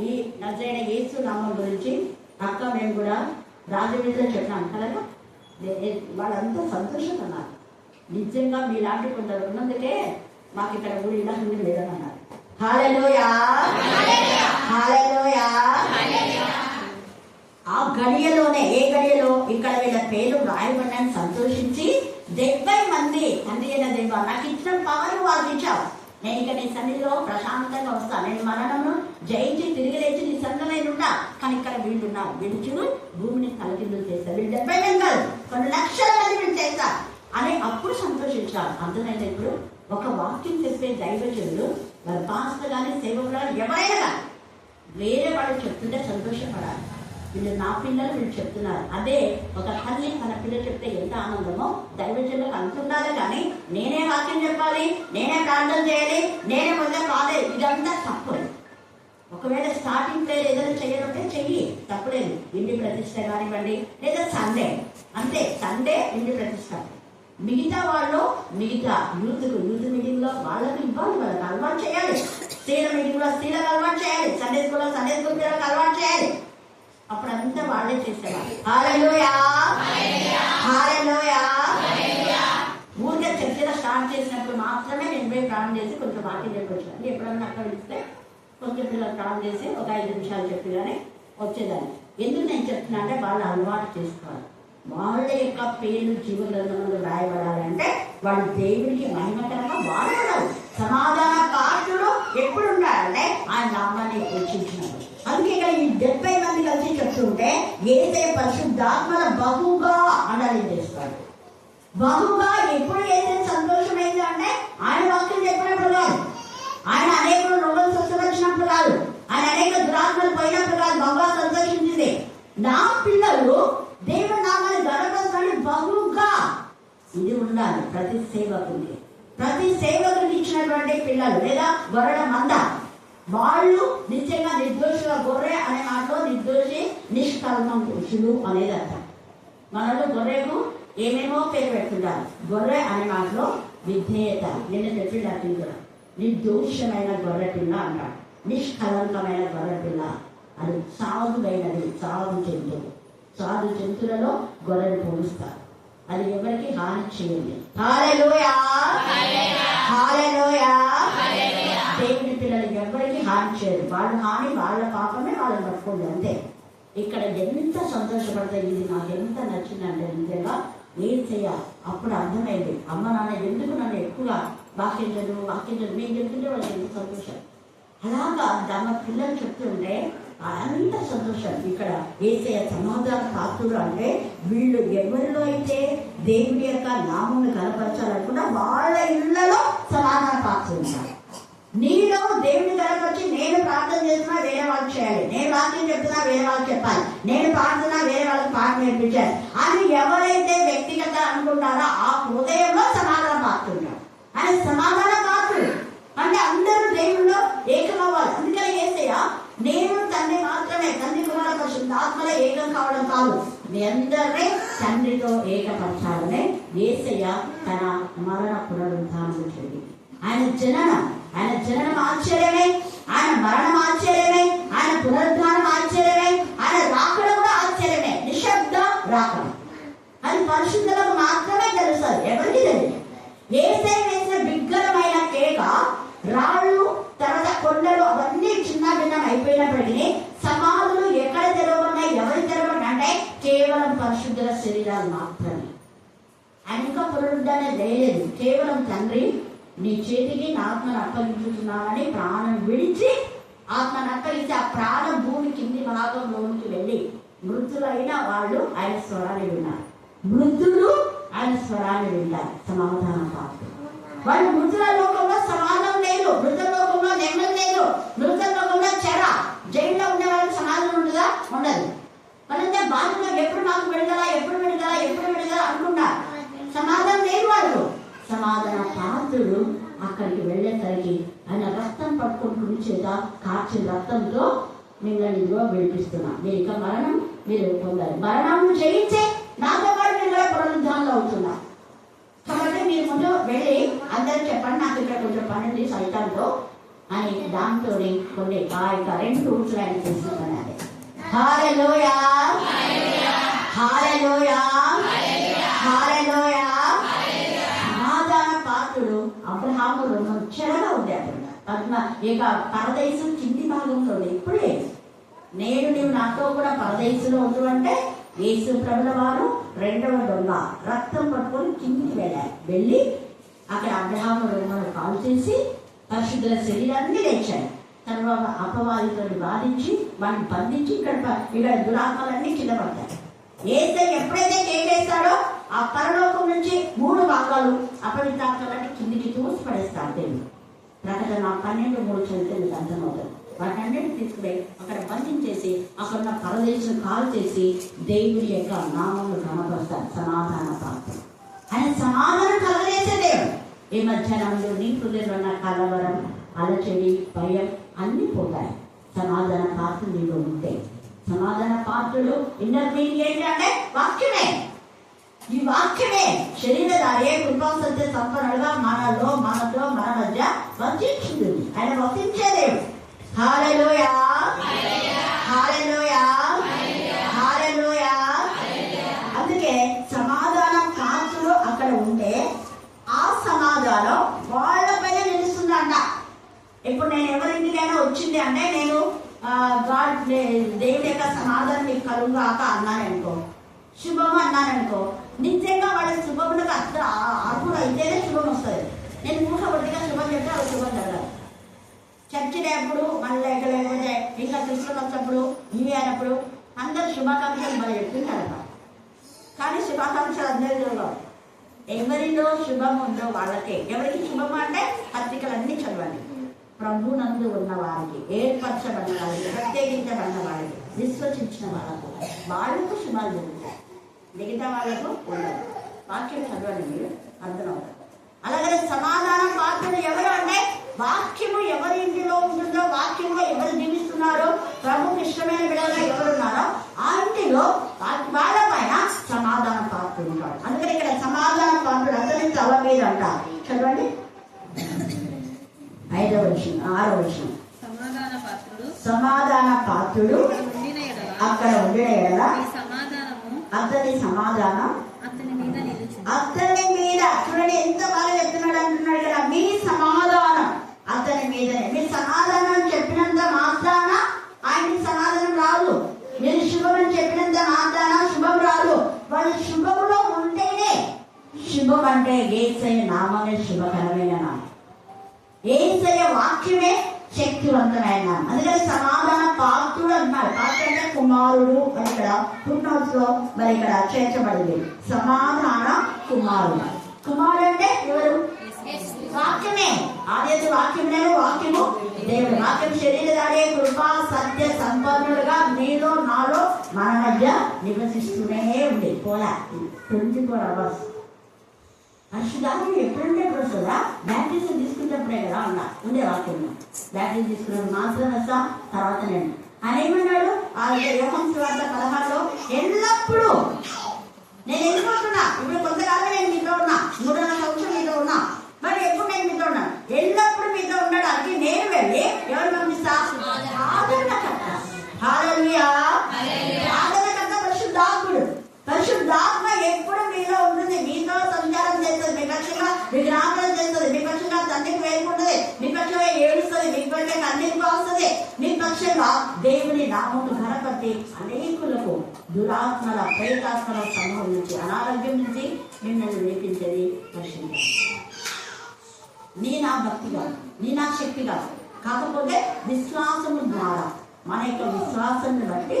ఈ నజరైన యేసు నామం గురించి అక్క మేము కూడా రాజవీధిలో చెప్పాను కదా, వాళ్ళంతా సంతోషమన్నారు. నిజంగా మీలాంటి కొందరు ఉన్నందుకే మాకు ఇక్కడ ఊరి ఇలా లేదని అన్నారు. హల్లెలూయా హల్లెలూయా. ఆ గడియలోనే ఏ గడియలో ఇక్కడ వీళ్ళ పేరు రాయబడ్డాన్ని సంతోషించి 70 మంది తండ్రి అయిన దేవా నాకు ఇచ్చిన పవర్ వాళ్ళకి ఇచ్చావు, నేను ఇక నీ సన్నిధిలో ప్రశాంతంగా వస్తాను, నేను మరణంను జయించి తిరిగి లేచి నీ సన్నిధిలో ఉంటా. కానీ ఇక్కడ వీళ్ళు ఉన్నారు, వీళ్ళు భూమిని తలకిందులు చేస్తారు. వీళ్ళు 70 మంది కాదు, కొన్ని లక్షల మంది వీళ్ళు చేస్తారు. అని అప్పుడు సంతోషించాలి. అర్థమైతే ఇప్పుడు ఒక వాక్యం చెప్పే దైవజనుడు మరి పాస్టర్ కానీ సేవకులు ఎవరైనా కానీ వేరే వాళ్ళు చెప్తుంటే సంతోషపడాలి. వీళ్ళు నా పిల్లలు వీళ్ళు చెప్తున్నారు. అదే ఒక తల్లి తన పిల్లలు చెప్తే ఎంత ఆనందమో దైవజనులకు అంటుండాలి. కానీ నేనే వాక్యం చెప్పాలి, నేనే ప్రార్థన చేయాలి, నేనే మొదలు కాలేదు, ఇదంతా తప్పు. ఒకవేళ స్టార్టింగ్ ప్లేయర్ ఏదైనా చేయాలంటే చెయ్యి, తప్పులేదు. ఇంటి ప్రతిష్ట కానివ్వండి, లేదా సండే అంతే, సండే ఇంటి ప్రతిష్ట. మిగతా వాళ్ళు మిగతా యూత్ మీటింగ్ లో వాళ్ళకి ఇవ్వాలి, వాళ్ళకి అలవాటు చేయాలి. స్త్రీల మీటింగ్ లో స్త్రీలకు అలవాటు చేయాలి, సండే స్కూల్ పిల్లలకు అలవాటు చేయాలి. అప్పుడు అంతా వాళ్ళే చేసేవాళ్ళు. హల్లెలూయా హల్లెలూయా. ఊరికే చర్చలో స్టార్ట్ చేసినప్పుడు మాత్రమే నేను పోయి ప్రాణం చేసి కొంచెం వాక్యం చెప్పొచ్చాను. ఎప్పుడన్నా అక్కడ ఇస్తే కొంచెం పిల్లలు ప్రాణం చేసి ఒక 5 నిమిషాలు చెప్పిగానే వచ్చేదాన్ని. ఎందుకు నేను చెప్తున్నా అంటే వాళ్ళు అలవాటు చేసుకోవాలి. వాళ్ళ యొక్క పేరు జీవగ్రంథంలో రాయబడాలి అంటే వాళ్ళు దేవుడికి మహిమకరంగా వాడబడాలి. సమాధాన పాత్రుడు ఎప్పుడు ఉండాలంటే ఆయన నామాన్ని హెచ్చించినాడు. అందుకే ఇక్కడ ఈ 70 మంది కలిసి చెప్తుంటే ఏదైతే పరిశుద్ధాత్మల బహుగా అనాలి చేస్తాడు. బహుగా ఎప్పుడు ఏదైతే సంతోషమైంది అంటే ఆయన వాక్యం చెప్పినప్పుడు కాదు, ఆయన అనేక రోగులు స్వస్థపరిచినప్పుడు కాదు, ఆయన అనేక దురాత్మలు పోయినప్పుడు కాదు బహుగా సంతోషించింది. నా పిల్లలు దేవుడి నామాన్ని గణపరచాలని బహుగా ఇది ఉండాలి. ప్రతి సేవకుడికి ఇచ్చినటువంటి పిల్లలు లేదా గొర్రెల మంద వాళ్ళు నిజంగా నిర్దోషుల గొర్రె అనే మాటలో నిర్దోషి నిష్కల్మం పురుషులు అనేది అర్థం. మనలో గొర్రెకు ఏమేమో పేరు పెడుతుంటారు. గొర్రె అనే మాటలో విధేయత, నిన్న చెప్పినట్టు కూడా నిర్దోషమైన గొర్రె పిల్ల అంటారు. నిష్కలంకమైన గొర్రె పిల్ల అది సాధువైనది, సాధు జంతువులలో గొర్రెలు పోలుస్తారు. అది ఎవరికి హాని చేయండి. హల్లెలూయా హల్లెలూయా. దేవుని పిల్లలు ఎవరికి హాని చేయరు. వాళ్ళ హాని వాళ్ళ పాపమే వాళ్ళని పట్టుకోండి అంతే. ఇక్కడ ఎంత సంతోషపడతాయి. ఇది నాకు ఎంత నచ్చిందంటే నిజంగా ఏం చేయాలి. అప్పుడు అర్థమైంది అమ్మ నాన్న ఎందుకు నన్ను ఎక్కువగా వాక్యం మేము చెప్తుంటే వాళ్ళకి ఎంత సంతోషం. అలాగా తమ పిల్లలు చెప్తుంటే అంత సంతోషం. ఇక్కడ ఏసయ్య సమాధాన పాత్రుడు అంటే వీళ్ళు ఎవరిలో అయితే దేవుడి యొక్క నామమును కనపరచాలనుకున్నా వాళ్ళ ఇళ్లలో సమాధాన పాత్రుడు ఉంటారు. నీలో దేవుని కనపరిచి నేను ప్రార్థన చేస్తున్నా వేరే వాళ్ళు చేయాలి, నేను వాక్యం చెప్తున్నా వేరే వాళ్ళు చెప్పాలి, నేను పాడుతున్నా వేరే వాళ్ళకి పాట నేర్పించాలి అని ఎవరైతే వ్యక్తిగత అనుకుంటారో ఆ హృదయంలో సమాధాన పాత్రుడు. ఆయన సమాధాన పాత్రుడు అంటే అందరూ దేవుళ్ళు ఏకమవ్వాలి. అందుకని ఏసయ్య నేను తండ్రి మాత్రమే, తండ్రి కుమార పరిశుద్ధాత్మలో ఏకం కావడం కాదు, మీ అందరినీ తండ్రితో ఏకపరచాలనే ఏసయ్య తన మరణ పునరుద్ధానం చేయండి. ఆయన జననం ఆశ్చర్యమే, ఆయన మరణం ఆశ్చర్యమే, ఆయన పునరుద్ధానం ఆశ్చర్యమే, ఆయన రాకడ కూడా ఆశ్చర్యమే. నిశ్శబ్ద రాకడ అది పరిశుద్ధులకు మాత్రమే తెలుస్తుంది, ఎవరికి తెలియదు. ఏసై వేసిన బిగ్గరమైన కేక, రాళ్ళు తర్వాత కొండలు అవన్నీ చిన్న భిన్నం అయిపోయినప్పటికీ సమాధులు ఎక్కడ తెరవబడినాయి, ఎవరు తెరవబడినా అంటే కేవలం పరిశుద్ధుల శరీరాలు మాత్రమే. ఆయన ఇంకా పునరుద్ధానం లేదు. కేవలం తండ్రి నీ చేతికి నా ఆత్మను అప్పగించుతున్నానని ప్రాణం విడిచి ఆత్మను అప్పగించి ఆ ప్రాణం భూమి కింది భాగంలోనికి వెళ్ళి మృతులైన వాళ్ళు ఆయన స్వరాన్ని విన్నారు. మృతులు ఆయన స్వరాన్ని వింటారు. సమాధాన పాత్ర వాళ్ళు మృతుల లోకంలో సమాధానం లేదు, మృత లోకంలో నెమ్మది లేదు, మృత లోకంలో చెర జైల్లో ఉండే వాళ్ళకి సమాధానం ఉండదా? ఉండదు. వాళ్ళంటే బాధలో ఎప్పుడు మాకు విడుదల అనుకున్నారు. సమాధానం లేదు వాళ్ళు. సమాధాన పాత్రుడు అక్కడికి వెళ్ళేసరికి ఆయన రక్తం పట్టుకొని కుడి చేత కార్చిన రక్తంతో మిమ్మల్ని ఇదిగో విడిపిస్తున్నా, మీరు ఇక మరణం మీరు పొందాలి, మరణం జయించే నాతో పాటు మీరు పునరుద్ధానంలో అవుతున్నా. కాబట్టి మీరు ముందు వెళ్ళి అందరూ చెప్పండి, నాకు ఇక్కడ కొంచెం పని ఉంది సైతాన్తో అని దాంతో కొన్ని ఆ యొక్క 2 రూల్స్ ఆయన తీసుకున్నాడు. హల్లెలూయా హల్లెలూయా హల్లెలూయా. సమాధాన పాత్రుడు అబ్రహాము చెరగా ఉండాడు. ఇక పరదేశం కింది భాగంలో ఇప్పుడే నేను నీవు నాతో కూడా పరదేశంలో ఉండు అంటే యేసు ప్రభుల వారు 2వ దొంగ రక్తం పట్టుకొని కిందికి వెళ్ళి అక్కడ అబ్రహాము రొమ్మను కాల్ చేసి పరిశుద్ధుల శరీరాన్ని లేచాడు. తర్వాత అపవాదితో బాధించి వాడిని బంధించి ఇక్కడ దురాత్మలన్నీ కింద పడతాయి. ఏసై ఎప్పుడైతే కేకేస్తాడో ఆ పరలోకం నుంచి 3 భాగాలు అపవిత్రాత్మలకి కిందికి తోసి పడేస్తాడు దేవుడు. ప్రకటన 12:3 చదివితే మీకు అర్థమవుతుంది. వాటన్నిటిని తీసుకుని అక్కడ బంధించేసి అక్కడ ఉన్న పరదేశం కాల్ చేసి దేవుడి యొక్క నామమును కనపరుస్తాడు. సమాధాన పాత్ర ఆయన సమాధానం కలగలేసే దేవుడు. ఈ మధ్యాహ్నంలో నీ హృదయంలో ఉన్న కలవరం, అలచడి, భయం అన్నీ పోతాయి. సమాధాన పాత్ర నీలో ఉంటే. సమాధాన పాత్రలు ఇన్నర్ మీనింగ్ ఏంటి అంటే వాక్యమే. ఈ వాక్యమే శరీరధారే కృపా సత్య సంపన్నుడుగా మనలో మనతో మన మధ్య వర్తించుతుంది. ఆయన వర్తించే దేవుడు. హల్లెలూయా, హల్లెలూయా, హల్లెలూయా. అందుకే సమాధాన పాత్రలు అక్కడ ఉంటే ఆ సమాధానం వాళ్ళపైన నిలుస్తుందంట. ఇప్పుడు నేను ఎవరింటికైనా వచ్చింది అంటే నేను దేవుడి యొక్క సమాధానం మీకు కలుగుగాక అన్నాననుకో, శుభం అన్నాననుకో, నిజంగా వాళ్ళ శుభములకు అర్థం అర్హులు అయితేనే శుభం వస్తుంది. నేను మూఢపడిగా శుభం చెప్తే అది శుభం జరగదు. చర్చి లేనప్పుడు మళ్ళీ లేకపోతే ఇంకా క్రిస్మస్ వచ్చినప్పుడు న్యూ ఇయర్ అప్పుడు అందరు శుభాకాంక్షలు మనం చెప్తుంటారు. కానీ శుభాకాంక్షలు అందరూ జరగవు. ఎవరిలో శుభం ఉందో వాళ్ళకే. ఎవరికి శుభం అంటే పత్రికలన్నీ చదవండి. ప్రభునందు ఉన్న వారికి, ఏర్పరచబడిన వారికి, ప్రత్యేకించబడిన వారికి, విశ్వసించిన వాళ్ళకు శుభాలు జరుగుతాయి. మిగతా వాళ్ళకు ఉండదు. వాక్యం చదవండి, మీరు అర్థమవుతారు. అలాగే సమాధాన పాత్రలు ఎవరు అంటే వాక్యము ఎవరి ఇంటిలో ఉంటుందో, వాక్యంలో ఎవరు జీవిస్తున్నారో, ప్రభుకు ఇష్టమైన బిడ్డగా ఎవరున్నారో ఆ ఇంటిలో వాళ్ళ పైన సమాధాన పాత్రలు ఉంటాడు. అందుకని ఇక్కడ సమాధాన పాత్రలు అందరి తల మీద అంటారు. చదవండి 5వ వచనం 6వ వచనం. సమాధాన పాత్రుడు అక్కడ ఉండిన ఎడల అతని సమాధానం అతని మీద. చూడండి ఎంత బాగా చెప్తున్నాడు. అంటున్నాడు కదా, మీ సమాధానం అతని మీదనే. మీ సమాధానం చెప్పినంత మాత్రాన ఆయనకి సమాధానం రాదు. మీరు శుభం అని చెప్పినంత మాత్రాన శుభం రాదు. వాళ్ళు శుభములో ఉంటేనే శుభం. అంటే యేసయ్య నామమే శుభకరమైన నామం. యేసయ్య వాక్యమే శక్తివంతమైన. అందుకని సమాధాన పాత్రుడు అన్నారు. పాత్ర అంటే కుమారుడు అని ఇక్కడ ఫుట్నోట్స్ లో మరి ఇక్కడ చేర్చబడింది. సమాధాన కుమారుడు. కుమారుడు అంటే ఎవరు? వాక్యమే. ఆదేశ వాక్యమే. వాక్యము దేవుడు. వాక్యం శరీరధారే కృపా సత్య సంపన్నుడుగా మీలో నాలో మన మధ్య నివసిస్తూనే ఉంది. పోలా 24 hours. పరిశుద్ధాత్మ ఎప్పుడంటే ఎప్పుడు వస్తుందా? బ్యాప్టిజం తీసుకున్నప్పుడే కదా అన్నా ఉండే వాక్యంలో. బ్యాప్టిజం తీసుకున్నప్పుడు మాత్రం వస్తా, తర్వాత నేను ఆయన ఏమన్నాడు? యోహాను సువార్త 16లో ఎల్లప్పుడూ నేను వెళ్ళిపోతున్నా. ఇప్పుడు కొంతకాలం నేను మీతో ఉన్నా, 3.5 సంవత్సరం మీతో ఉన్నా, మరి ఎప్పుడు నేను మీతో ఉన్నాను. ఎల్లప్పుడూ మీతో ఉండడానికి నేను వెళ్ళి ఎవరు పంపిస్తా? ఆదరణకర్త. హల్లెలూయా. ఆదరణకర్త పరిశుద్ధాత్ముడు. పరిశుద్ధాత్మ ఎప్పుడు మీలో ఉంటుంది. మీతో సంచారం చేస్తుంది. మీ పక్షంగా మీకు రామం చేస్తుంది. మీ పక్షంగా తండ్రికి వేరుకుంటుంది. మీ పక్షంగా ఏడుస్తుంది. మీ పక్షంగా అన్నిటికీ వస్తుంది. మీ పక్షంగా దేవుని నామమును ఘనపరిచి అనేకులకు దురాత్మల ప్రేతాత్మల సమూహం నుంచి, అనారోగ్యం నుంచి మిమ్మల్ని వినిపించేది పరిశుద్ధ. నీ నా భక్తిగా, నీ నా శక్తిగా కాకపోతే విశ్వాసము ద్వారా, మన యొక్క విశ్వాసాన్ని బట్టి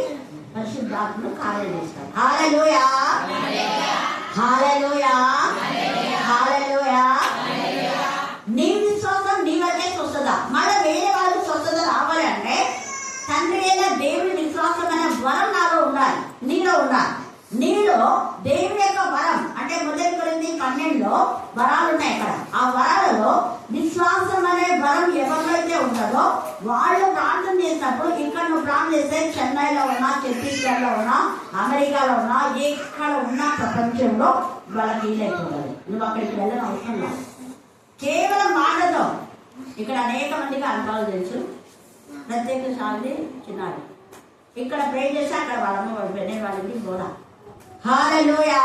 పరిశుద్ధాత్మను కార్యం చేస్తాడు. హల్లెలూయా, హల్లెలూయా, హల్లెలూయా. నీ విశ్వాసం నీ వరకే వస్తుందా? మళ్ళీ వేరే వాళ్ళు స్వస్థత రావాలి అంటే తండ్రి అయిన దేవుని విశ్వాసం అనే వరం నాలో ఉండాలి, నీలో ఉండాలి. నీలో దేవుని యొక్క వరం అంటే 1 కొరింథీ 12లో వరాలు ఉన్నాయి. అక్కడ ఆ వరాలలో విశ్వాసం అనే వరం ఎవరికైతే ఉంటుందో వాళ్ళు ప్రార్థన చేసినప్పుడు, ఇక్కడ నువ్వు ప్రార్థన చేస్తే చెన్నైలో ఉన్నా, ఛత్తీస్గఢ్లో ఉన్నా, అమెరికాలో ఉన్నా, ఎక్కడ ఉన్నా ప్రపంచంలో వాళ్ళకి వీలైపోతుంది. నువ్వు అక్కడికి వెళ్ళని అవసరం లేదు. కేవలం మాటతో. ఇక్కడ అనేక మందికి అనుభవాలు తెలుసు. ప్రత్యేక శాంతి చిన్నాడు ఇక్కడ ప్రే చేస్తే అక్కడ వాళ్ళమ్మ వెళ్ళే వాళ్ళకి పోదా. హల్లెలూయా.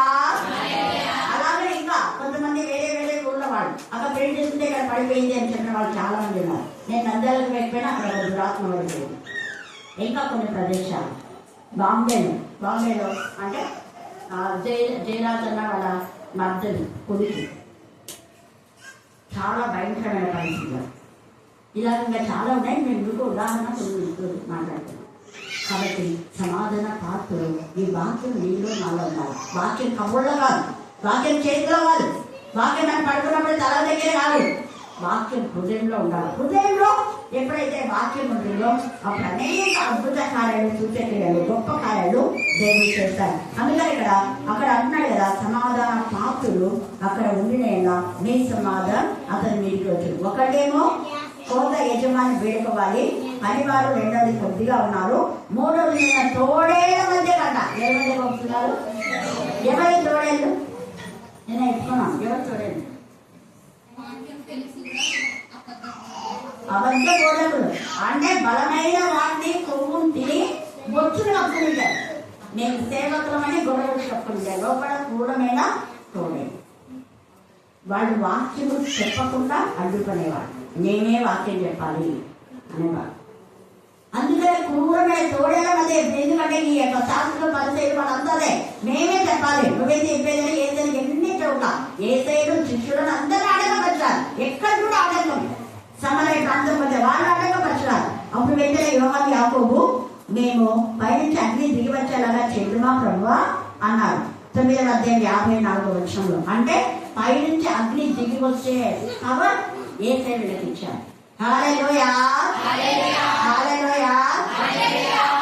అలాగే ఇంకా కొంతమంది వేరే వేరే ఊళ్ళో వాళ్ళు అక్కడ ప్రే చేస్తుంటే ఇక్కడ పడిపోయింది అని చెప్పిన వాళ్ళు చాలా మంది ఉన్నారు. నేను నంద్యాలకు వెళ్ళిపోయినా అక్కడ దురాత్మ పడిపోయింది. ఇంకా కొన్ని ప్రదేశాలు బాంబేలో అంటే జయరాజ్ అన్న వాళ్ళ మర్దని కొడుకు చాలా భయంకరమైన పరిస్థితులు. ఇలాగ చాలా ఉన్నాయి. మేము మీకు ఉదాహరణ కొన్ని మాట్లాడుతున్నాం. కాబట్టి సమాధాన పాత్రలు ఈ వాక్యం నీలో నాలో ఉండాలి. వాక్యం కబుళ్ళ కాదు, వాక్యం చేతిలో కాదు, వాక్యం మనం పడుకున్నప్పుడు తల దగ్గర కాదు, వాక్యం హృదయంలో ఉండాలి. హృదయంలో ఎప్పుడైతే వాక్యం ఉంటుందో అప్పుడు అనేక అద్భుత కార్యాలు, సూచక్రియలు, గొప్ప కార్యాలు దేవుడు చేస్తారు. అందుకని అక్కడ అంటున్నాడు కదా, సమాధాన పాత్రులు అక్కడ ఉండినైనా మీ సమాధానం అతని మీదకి వచ్చు. ఒకటేమో కోత యజమాని వేడుకోవాలి, పనివారు రెండోది కొద్దిగా ఉన్నారు, మూడోది తోడేళ్ల మధ్య కంట. ఎవరి మధ్య పంపుతున్నారు? ఎవరి తోడేళ్ళు? నేను ఎత్తుకున్నాను. ఎవరు తోడేళ్ళు? అబద్ధ బోధకులు. అంటే బలమైన వాటిని కొవ్వును తిని బొచ్చులు కప్పుకుంటారు. మేము సేవకులమని గొడవలు కప్పుకుంటారు. లోపల క్రూరమైన తోడే. వాళ్ళు వాక్యము చెప్పకుండా అడ్డుకునేవాడు. నేనే వాక్యం చెప్పాలి అనేవాడు. అందుకని క్రూరమైన తోడేల మధ్య. ఎందుకంటే ఈ యొక్క శాస్త్రం పరిచయం వాళ్ళందరే మేమే చెప్పాలి, నువ్వేం చెప్పేదని ఏదైనా ఎన్ని చోట్ల ఏసైలు శిష్యులను అందరూ ఆటంకపరిచారు. ఎక్కడ కూడా ఆటంకం. సమరయ ప్రాంతం మధ్య వాళ్ళు ఆటంకపరిచారు. అప్పుడు వెంటనే యోహాను యాకోబు మేము పైనుంచి అగ్ని దిగి వచ్చేలాగా చెల్లుమా ప్రభువా అన్నారు. 9వ అధ్యాయం 54వ వచనంలో. అంటే పైనుంచి అగ్ని దిగి వచ్చే పవర్ ఏసై వీళ్ళకి ఇచ్చారు. హల్లెలూయా, హల్లెలూయా.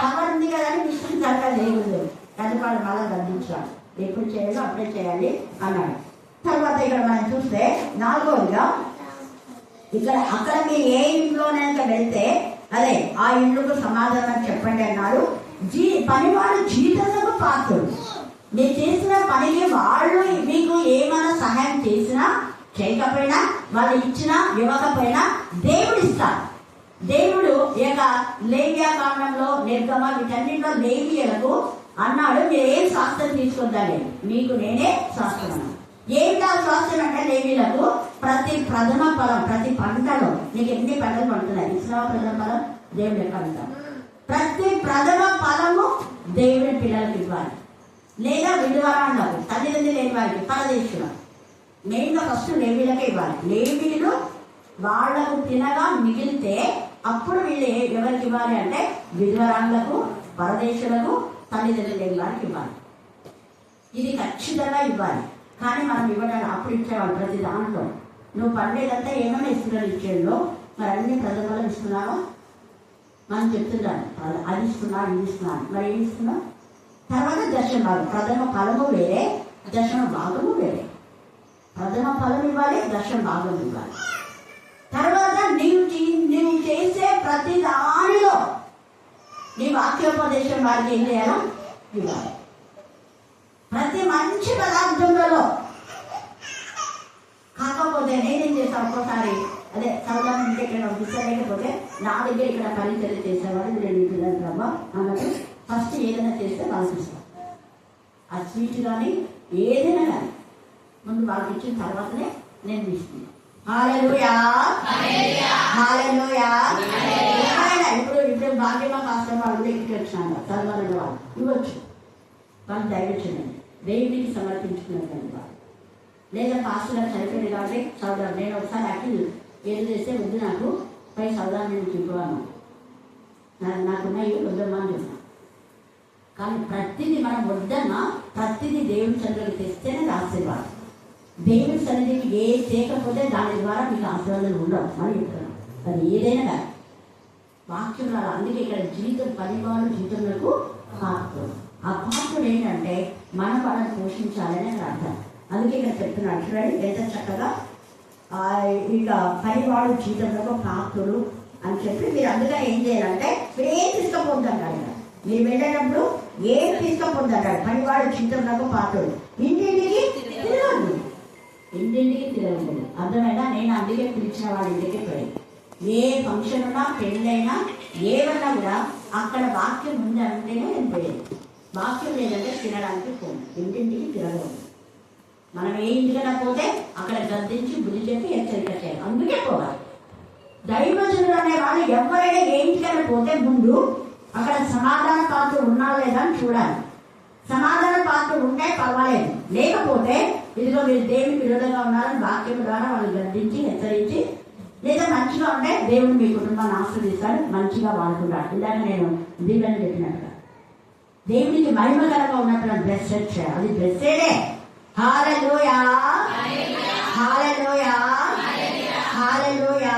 పవర్ ఉంది కదా అని విశ్వసించాలి లేదు. పెద్దవాళ్ళు మళ్ళా గర్దించాడు. ఎప్పుడు చేయాలో అప్పుడే చేయాలి అన్నాడు. తర్వాత ఇక్కడ మనం చూస్తే 4వదిగా అక్కడ మీరు ఏ ఇంట్లోనైనా వెళ్తే అదే ఆ ఇంట్లోకి సమాధానం చెప్పండి అన్నారు. పనివాడు జీవితంలో పాత్రుడు. మీరు చేసిన పనికి వాళ్ళు మీకు ఏమైనా సహాయం చేసినా చేయకపోయినా, వాళ్ళు ఇచ్చినా ఇవ్వకపోయినా దేవుడు ఇస్తాడు. దేవుడు ఇక లేవియా కాండంలో, నిర్గమ వీటన్నింటిలో లేవీయులకు అన్నాడు, మీరు ఏం శాస్త్రం తీసుకొద్దాలి, మీకు నేనే శాస్త్రం. ఏమిటా శాస్త్రం అంటే లేవీయులకు ప్రతి ప్రథమ ఫలం, ప్రతి పంటలో నీకు ఎన్ని పంటలు పండుతున్నాయి, ఇస్లామ ప్రథమ ఫలం దేవుడు ఎక్కడ ఉంటారు. ప్రతి ప్రథమ ఫలము దేవుడి పిల్లలకు ఇవ్వాలి. లేదా విధవరాండ్లకు, తల్లిదండ్రులు లేని వారికి, పరదేశులు. మెయిన్గా ఫస్ట్ లేవీలకే ఇవ్వాలి. లేవీలు వాళ్లకు తినగా మిగిలితే అప్పుడు వీళ్ళు ఎవరికి ఇవ్వాలి అంటే విధవరాండ్లకు, పరదేశులకు, తల్లిదండ్రులు లేని వారికి ఇవ్వాలి. ఇది ఖచ్చితంగా ఇవ్వాలి. కానీ మనం ఇవ్వడానికి అప్పుడు ఇచ్చేవాళ్ళు ప్రతి దాంట్లో. నువ్వు పండేదంతా ఏమైనా ఇస్తున్నారు ఇచ్చేలో, మరి అన్ని ప్రజల ఇస్తున్నావా? మనం చెప్తున్నాను అది ఇస్తున్నాను, ఇది ఇస్తున్నాను, మరి ఏమి ఇస్తున్నావు? తర్వాత దశమ భాగం. ప్రథమ ఫలము వేరే, దశమ భాగము వేరే. ప్రథమ ఫలం ఇవ్వాలి, దశమ భాగం ఇవ్వాలి. తర్వాత నీవు చేసే ప్రతి దానిలో నీ వాక్యోపదేశం వారికి ఏం చేయాలా? ఇవ్వాలి. ప్రతి మంచి పదార్థంలో. కాకపోతే నేనేం చేస్తాను ఒక్కోసారి, అదే చదువు ఇంటి ఇక్కడ పంపించలేకపోతే నా దగ్గర ఇక్కడ పరిచయం చేసేవాడు, నేను పిల్లలు రవ్వ అన్నట్టు ఫస్ట్ ఏదైనా చేస్తే వాళ్ళకి ఇస్తాం. ఆ స్వీట్ కానీ ఏదైనా కానీ ముందు వాళ్ళకి ఇచ్చిన తర్వాతనే నేను తీసుకున్నాను. హల్లెలూయా, హల్లెలూయా. ఇప్పుడు భాగ్యమా కాస్త వాళ్ళు ఇంటికి వచ్చినాను చదవాలని వాళ్ళు ఇవ్వచ్చు. వాళ్ళు దయవచ్చునండి దేవుడికి సమర్పించుకున్నటువంటి వాళ్ళు. లేదా పాస్టర్ గారు చనిపోయింది కాబట్టి చదువు. నేను ఒకసారి అఖిల్ ఏదో చేస్తే వద్దు, నాకు పై చదవాలి, నేను చెప్పాను, నాకున్నాయి వద్దమ్మా అని చెప్పాను. కానీ ప్రతిదీ మనం వద్దన్నా ప్రతిదీ దేవుడి సన్నిధికి తెస్తేనే ఆశీర్వాదం. దేవుడి సన్నిధికి ఏ చేయకపోతే దాని ద్వారా మీకు ఆశీర్వాదాలు ఉండవు అని చెప్తున్నాను. అది ఏదైనా కానీ వాక్యం రాదు. అందుకే ఇక్కడ జీవితం పనివాడు జీవితంలో పాత్రుడు. ఆ పాత్రుడు ఏంటంటే మన వాళ్ళని పోషించాలని అక్కడ అర్థం. అందుకే ఇక్కడ చెప్తున్నాడు చూడండి ఎంత చక్కగా ఇక పనివాడు జీవితంలో పాత్రుడు అని చెప్పి మీరు అందుకని ఏం చేయాలంటే మీరు ఏం తీసుకపోద్దు అంటాడు. మీరు వెళ్ళేటప్పుడు ఏం తీసుకపోద్దు అంటాడు. పనివాడు జీవితంలో పాత్రుడు. ఇంటింటికి తిరగదు, ఇంటింటికి తిరగదు. అర్థమైనా? నేను అందుకే పిలిచిన వాళ్ళ ఇంటికి పోయి ఏ ఫంక్షన్ ఉన్నా, పెళ్ళైనా, ఏమన్నా కూడా అక్కడ వాక్యం ఉంది అంటేనే నేను పోయేది. వాక్యం లేదంటే తినడానికి పోను. ఇంటింటికి తిరగదు. మనం ఏ ఇంటికైనా పోతే అక్కడ గద్దించి బుద్ధి చెప్పి హెచ్చరిక చేయాలి. అందుకే పోవాలి. దైవజనులు అనే వాళ్ళు ఎవరైనా ఏ ఇంటికైనా పోతే ముందు అక్కడ సమాధాన పాత్ర ఉన్నా లేదా అని చూడాలి. సమాధాన పాత్ర ఉంటే పర్వాలేదు, లేకపోతే ఇదిగో మీరు దేవుని విరోధంగా ఉన్నారని వాక్యం ద్వారా వాళ్ళు గద్దించి హెచ్చరించి, లేదా మంచిగా ఉంటే దేవుడు మీ కుటుంబాన్ని ఆశీర్వదిస్తాడు, మంచిగా వాడుకుంటాడు. ఇందాక నేను దీవెన చెప్పినట్టుగా దేవుడికి మహిమకరంగా ఉన్నప్పుడు బ్లెస్సెడ్ చేయాలి. అది బ్లెస్సెడే. హల్లెలూయా, హల్లెలూయా, హల్లెలూయా.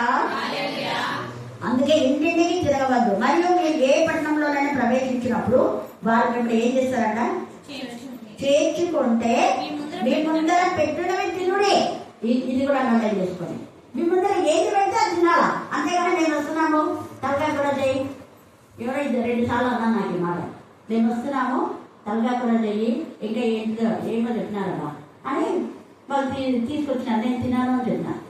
అందుకే ఇంటింటికి తిరగవద్దు. మరియు మీరు ఏ పట్టణంలోనైనా ప్రవేశించినప్పుడు వారు మిమ్మల్ని ఏం చేస్తారంట? చేర్చుకుంటే మీ ముందర పెట్టినవి తినుడే. ఇది కూడా అర్థం చేసుకోండి. మీ ముందర ఏది పెడితే అది తినాలా. అంతేగాని నేను వస్తున్నాము తలకాయ కూడా చేయి, ఎవరో 2 సార్లు అన్నాను నాకు ఈ మాట. మేము వస్తున్నాము తలకాయ కూడా చెయ్యి, ఇంకా ఏమో చెప్పినారమ్మా అని వాళ్ళు తీసుకొచ్చినారు. నేను తిన్నాను అని చెప్పినాను.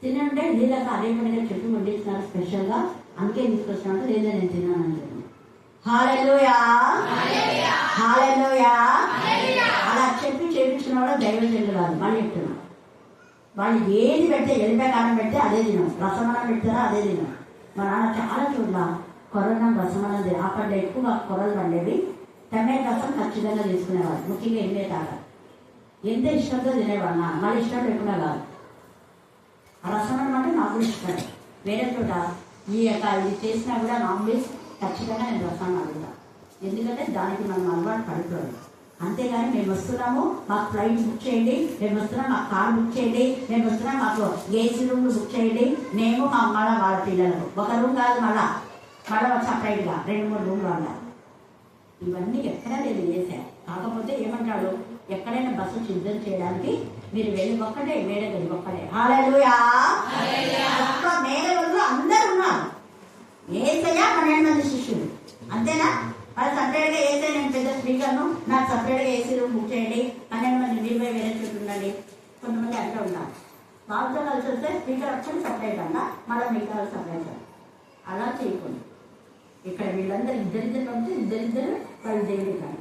తినంటే లేదాక అదే పనిగా చెప్పి వండిస్తున్నారు స్పెషల్గా, అందుకే తీసుకొచ్చినట్టు లేదా నేను తిన్నాను అని చెప్పిన. హల్లెలూయా, హల్లెలూయా. అలా చెప్పి చేయించిన కూడా దైవజనులు కాదు. మళ్ళీ చెప్తున్నాను, వాళ్ళు ఏది పెడితే ఎల్లిపాయ కారం పెడితే అదే తినం, రసమనం పెడతారా అదే తినం. మా నాన్న చాలా చూడ కొరన్నం రసమనం అప్పట్లో ఎక్కువ కొరలు పండేవి. టమాటా రసం ఖచ్చితంగా తీసుకునేవాడు, ముఖ్యంగా ఎండే తాగా ఎంత ఇష్టంతో తినేవాడు. నా మళ్ళీ ఇష్టం లేకుండా కాదు. ఆ రసమనం అంటే నాకు కూడా ఇష్టం. వేరే చోట ఇది చేసినా కూడా నాన్ వెజ్ ఖచ్చితంగా నేను రసాన్ని అడుగుతా, ఎందుకంటే దానికి మనం అలవాటు పడుకోవాలి. అంతేగాని మేము వస్తున్నాము మాకు ఫ్లైట్ బుక్ చేయండి, మేము వస్తున్నాం మాకు కార్ బుక్ చేయండి, మేము వస్తున్నాం మాకు ఏసీ రూమ్లు బుక్ చేయండి, మేము మా అమ్మ వాళ్ళ పిల్లలకు ఒక రూమ్ కాదు, మళ్ళా సపరేట్గా 2-3 రూమ్లు అన్నా. ఇవన్నీ ఎక్కడా లేదు చేశాను. కాకపోతే ఏమంటాడు, ఎక్కడైనా బస్సు సిద్ధం చేయడానికి మీరు వెళ్ళి ఒక్కటే, వేరే గది ఒక్కటే. హల్లెలూయా. ఒక్క మేడగదిలో అందరూ ఉన్నారు. ఏసయ్య 12 మంది శిష్యులు, అంతేనా? వాళ్ళు సపరేట్గా ఏసీ, నేను పెద్ద స్పీకర్ను, నాకు సపరేట్గా ఏసీ రూమ్ బుక్ చేయండి, 12 మంది మీరు వేరే చోటు ఉండండి. కొంతమంది అట్లా ఉన్నారు. వాళ్ళతో కలిసి వస్తే స్పీకర్ వచ్చి సపరేట్ అన్నా, మళ్ళీ మిగతా వాళ్ళు సపరేట్. అలా చేయకూడదు. ఇక్కడ వీళ్ళందరూ ఇద్దరిద్దరు వచ్చి ఇద్దరిద్దరు వాళ్ళు దేవుడి కానీ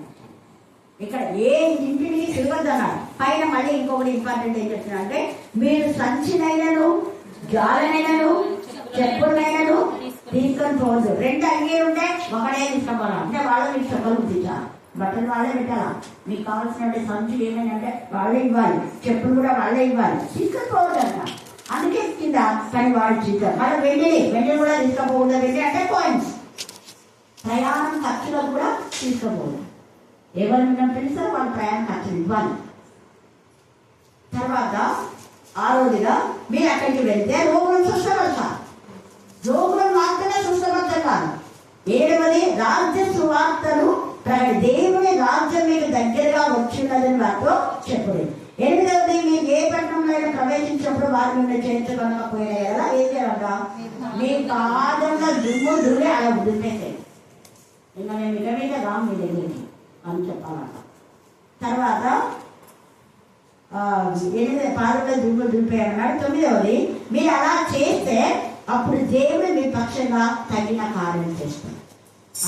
ఇక్కడ ఏ ఇంటిని తిరగద్దన్నాడు. పైన మళ్ళీ ఇంకొకటి ఇంపార్టెంట్ ఏం చెప్తున్నా అంటే, మీరు సంచినైనను జాలనైనను చెప్పులైనను తీసుకొని పోవద్దు. 2 అంగీ ఉంటే ఒకటే తీసుకోవాలి. అంటే వాళ్ళని తీసుకోగలుగుతారు, బట్టలు వాళ్ళే పెట్టాలా. మీకు కావాల్సిన సంచి ఏమైనా అంటే వాళ్ళే ఇవ్వాలి, చెప్పులు కూడా వాళ్ళే ఇవ్వాలి. తీసుకొని పోవద్దు అంట. అందుకే కింద కానీ వాళ్ళు చిత్తారు. మళ్ళీ వెండి కూడా తీసుకోపోకూడదు. వెండి అంటే కాయిన్స్. ప్రయాణం ఖర్చులో కూడా తీసుకోకూడదు. ఎవరైనా తెలుసా వాళ్ళ ప్రయాణ ఖర్చులు ఇవ్వాలి. తర్వాత 6వదిగా మీరు అక్కడికి వెళ్తే రోగులను స్వస్థపడతారు. రోగులను మాత్రమే స్వస్థపడతారు. 7వది రాజ్య సువార్తలు దేవుని రాజ్యం మీకు దగ్గరగా వచ్చినదని వారితో చెప్పండి. 8వది మీరు ఏ పట్టణంలో ప్రవేశించినప్పుడు వారి నుండి చేర్చుకోకపోయినా ఎలా ఏం చేయాలంట, మీ పాదంలో దుమ్ము దుమ్మి అలా దుమ్మేసేది. ఇంకా మేము ఇక రాము మీ దగ్గరికి అని చెప్పాలంట. తర్వాత 8 పాదంలో దుమ్ము దులిపేయమన్నాడు. 9వది మీరు అలా చేస్తే అప్పుడు దేవుడు మీ పక్షంగా తగిన కార్యం చేస్తారు.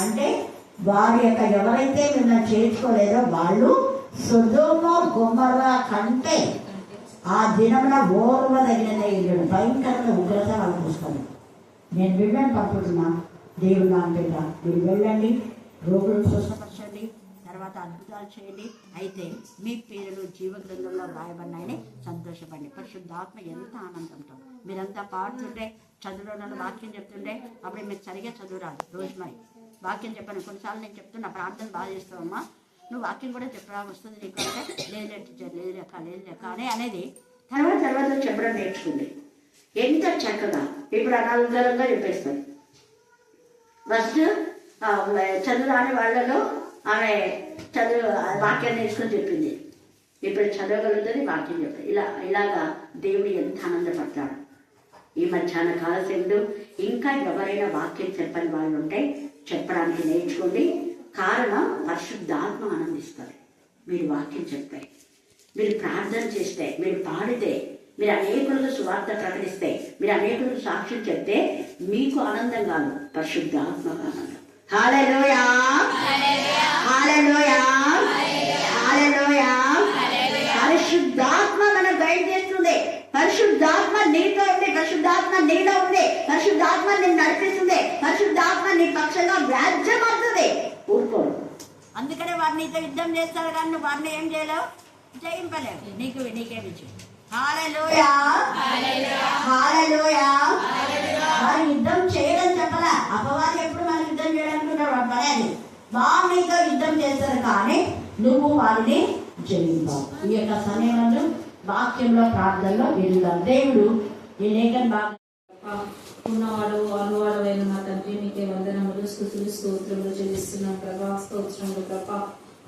అంటే వారి యొక్క ఎవరైతే మిమ్మల్ని చేర్చుకోలేదో వాళ్ళు సొదొమ గొమొర్రా కంటే ఆ దినమున ఓర్వదగినదే ఇల్లు, భయంకరమైన ఉగ్రత వాళ్ళకు వస్తుంది. నేను వెళ్ళని పంపుతున్నా దేవుడు నా బిడ్డ, మీరు వెళ్ళండి, రోగులను స్వస్థపరచండి, తర్వాత అద్భుతాలు చేయండి. అయితే మీ పేరులు జీవగ్రంథంలో రాయబడినాయని సంతోషపడండి. పరిశుద్ధాత్మ ఎంత ఆనందంతో మీరంతా పాడుతుంటే, చదువులో వాక్యం చెప్తుంటే అప్పుడే మీరు సరిగా చదువురాదు. రోజు మరి వాక్యం చెప్పాను. కొన్నిసార్లు నేను చెప్తున్నా ప్రార్థన బాగా చేస్తావమ్మా, నువ్వు వాక్యం కూడా చెప్పరా వస్తుంది నీకు అంటే లేదు టీచర్ లేదు లెక్క అనేది తర్వాత చెప్పడం నేర్చుకుంది. ఎంత చక్కగా ఇప్పుడు అనాలంగా చెప్పేస్తుంది. ఫస్ట్ చదువు రాని వాళ్ళలో ఆమె వాక్యాన్ని నేర్చుకొని చెప్పింది. ఇప్పుడు చదవగలుగుతుంది, వాక్యం చెప్తుంది. ఇలాగా దేవుడు ఎంత ఆనందపడతాడు. ఈ మధ్యాహ్న కాల సమయంలో ఇంకా ఎవరైనా వాక్యం చెప్పని వాళ్ళు ఉంటే చెప్పడానికి నేర్చుకోండి. కారణం పరిశుద్ధాత్మ ఆనందిస్తారు. మీరు వాక్యం చెప్తే, మీరు ప్రార్థన చేస్తే, మీరు పాడితే, మీరు అనేకులకు సువార్త ప్రకటిస్తే, మీరు అనేకులకు సాక్ష్యం చెప్తే మీకు ఆనందం కాదు, పరిశుద్ధాత్మ ఆనందం. హల్లెలూయా, హల్లెలూయా, హల్లెలూయా. పరిశుద్ధాత్మ మనం గైడ్ చేస్తుంది. పరిశుద్ధాత్మ నీతో ఉంది, పరిశుద్ధాత్మ నీలో ఉంది, పరిశుద్ధాత్మ నిన్ను నడిపిస్తుంది, పరిశుద్ధాత్మ నీ పక్షంగా వ్యాజ్యమవుతుంది. ఊరుకోడు. అందుకనే వారు నీతో యుద్ధం చేస్తారు కానీ నువ్వు వారిని ఏం చేయలేవు, జయింపలేవు. నీకేమిచ్చు. హల్లెలూయా, హల్లెలూయా. వారు యుద్ధం చేయడం చెప్పలే. అపవాది ఎప్పుడు మనం యుద్ధం చేయడానికి పడేది. వారు నీతో యుద్ధం చేస్తారు కానీ నువ్వు వారిని చెల్లింపాలి. ఈ యొక్క సమయంలో వాక్యంలో ప్రార్థనలో ఎదుగుదాం. దేవుడు ఈ లేఖన బాగా ఉన్నవాడు అనువాడు అయిన మా తండ్రి మీకే వందనములు స్తుతులు స్తోత్రములు చెల్లిస్తున్నాం ప్రభా. స్తోత్రములు ప్రభా.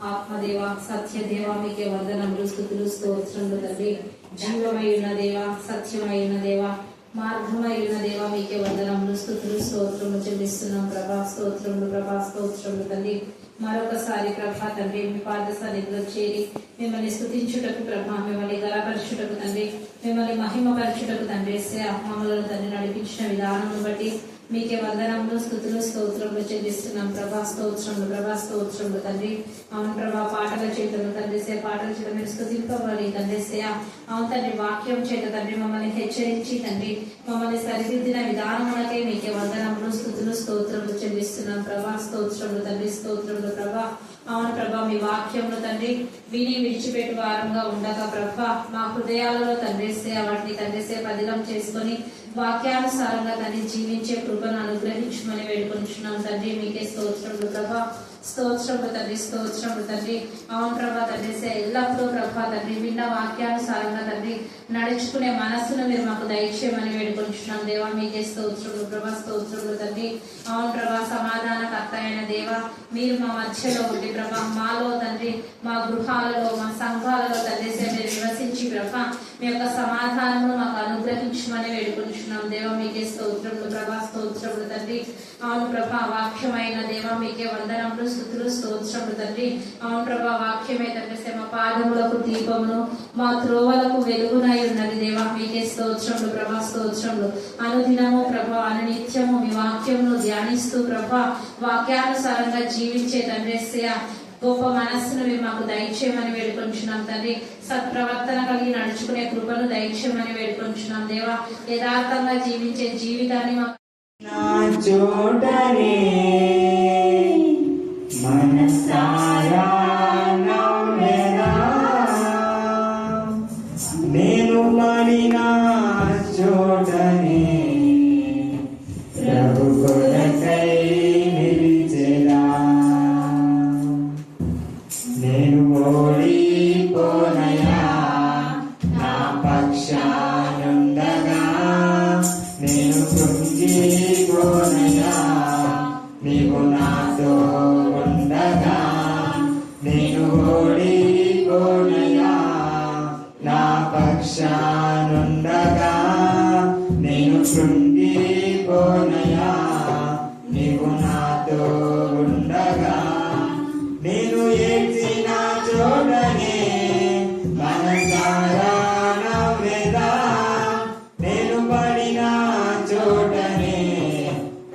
ఆత్మదేవ సత్యదేవ మీకే వందనములు స్తుతులు స్తోత్రములు తండ్రి. జీవమై ఉన్న దేవ, సత్యమై ఉన్న దేవ, మార్గమై ఉన్న దేవ మీకే వందనములు స్తుతులు స్తోత్రములు చెల్లిస్తున్నాం ప్రభా. స్తోత్రములు ప్రభా. స్తోత్రములు తండ్రి. మరొకసారి ప్రభా తండ్రి మీ పాద సన్నిధిలో చేరి మిమ్మల్ని స్తుతించుటకు ప్రభా, మిమ్మల్ని గలపరచుటకు తండ్రి, మిమ్మల్ని మహిమపరచుటకు తండ్రి మమ్మలను తండ్రి నడిపించిన విధానం బట్టి మీకే వందనములు స్తుతులు స్తోత్రములు చెల్లిస్తున్నాం ప్రభా. స్తోత్రములు ప్రభా. స్తోత్రములు తండ్రి. అవును ప్రభా, పాటల చేతను తండ్రి పాటల చేత మీరు స్తుతింపబడి తండ్రి అవును తండ్రి వాక్యం చేత తండ్రి మమ్మల్ని హెచ్చరించి తండ్రి మమ్మల్ని సరిదిద్దిన విధానములకే మీకే వందనములు స్తుతులు స్తోత్రములు చెల్లిస్తున్నాం ప్రభా. స్తోత్రములు తండ్రి. స్తోత్రములు ప్రభా. అవును ప్రభా, మీ వాక్యంలో తండ్రి విని విడిచిపెట్టు వారంగా ఉండగా ప్రభా మా హృదయాలలో తండ్రి వాటిని తండ్రి పదిలం చేసుకొని వాక్యానుసారంగా తండ్రి జీవించే కృపను అనుగ్రహించమని వేడుకొంచున్నాం తండ్రి. మీకే స్తోత్రములు ప్రభా. స్తోత్రములు తండ్రి. స్తోత్రములు తండ్రి. అవును ప్రభా తండ్రి ఎల్లప్పుడూ ప్రభా తండ్రి విన్న వాక్యానుసారంగా తండ్రి నడుచుకునే మనస్సును మీరు మాకు దయచేయమని వేడుకొంచున్నాం దేవా. మీకే స్తోత్రములు ప్రభా. స్తోత్రములు తండ్రి. అవును ప్రభా, సమాధానకర్త అయిన దేవ మీరు మా మధ్యలో ఉండి ప్రభా మాలో తండ్రి మా గృహాలలో మా సంఘాలలో తండ్రి మీరు నివసించి ప్రభా మీ యొక్క సమాధానమును మాకు అనుగ్రహించమని వేడుకొంచున్నాం దేవ. మీకే స్తోత్రములు ప్రభా. స్తోత్రములు తండ్రి. అవును ప్రభా, వాక్యమైన దేవ మీకే వందనములు స్తుతులు స్తోత్రములు తండ్రి. అవును ప్రభా, వాక్యమే తండ్రి మా పాదములకు దీపమును మా త్రోవలకు వెలుగునై ఉన్నది దేవ. మీకే స్తోత్రములు ప్రభా. స్తోత్రములు. అనుదినము ప్రభా అనునిత్యము మీ వాక్యమును ధ్యానిస్తూ ప్రభా వాక్యానుసారంగా జీవించే తండ్రి గొప్ప మనస్సును మీరు మాకు దయచేయమని వేడుకొంచున్నాం తండ్రి. సత్ప్రవర్తన కలిగి నడుచుకునే కృపను దయచేయమని వేడుకొంచున్నాం దేవా. యథార్థంగా జీవించే జీవితాన్ని మాకు చూడని మనసారా నవ్వెదా నేను పడిన చోటని ప్రభు కొరకై నిలిచెదా నేను ఓడిపోనయా నా పక్షానుండగా నేను కృంగిపోనయా నీవు నాతో ఉండగా నేను ఓడిపోనయా నా పక్షానుండగా నేను కృంగిపోనయా నీవు నాతో ఉండగా నేను ఏడ్చిన చోటనే మనసారా నవ్వెదా నేను పడిన చోటనే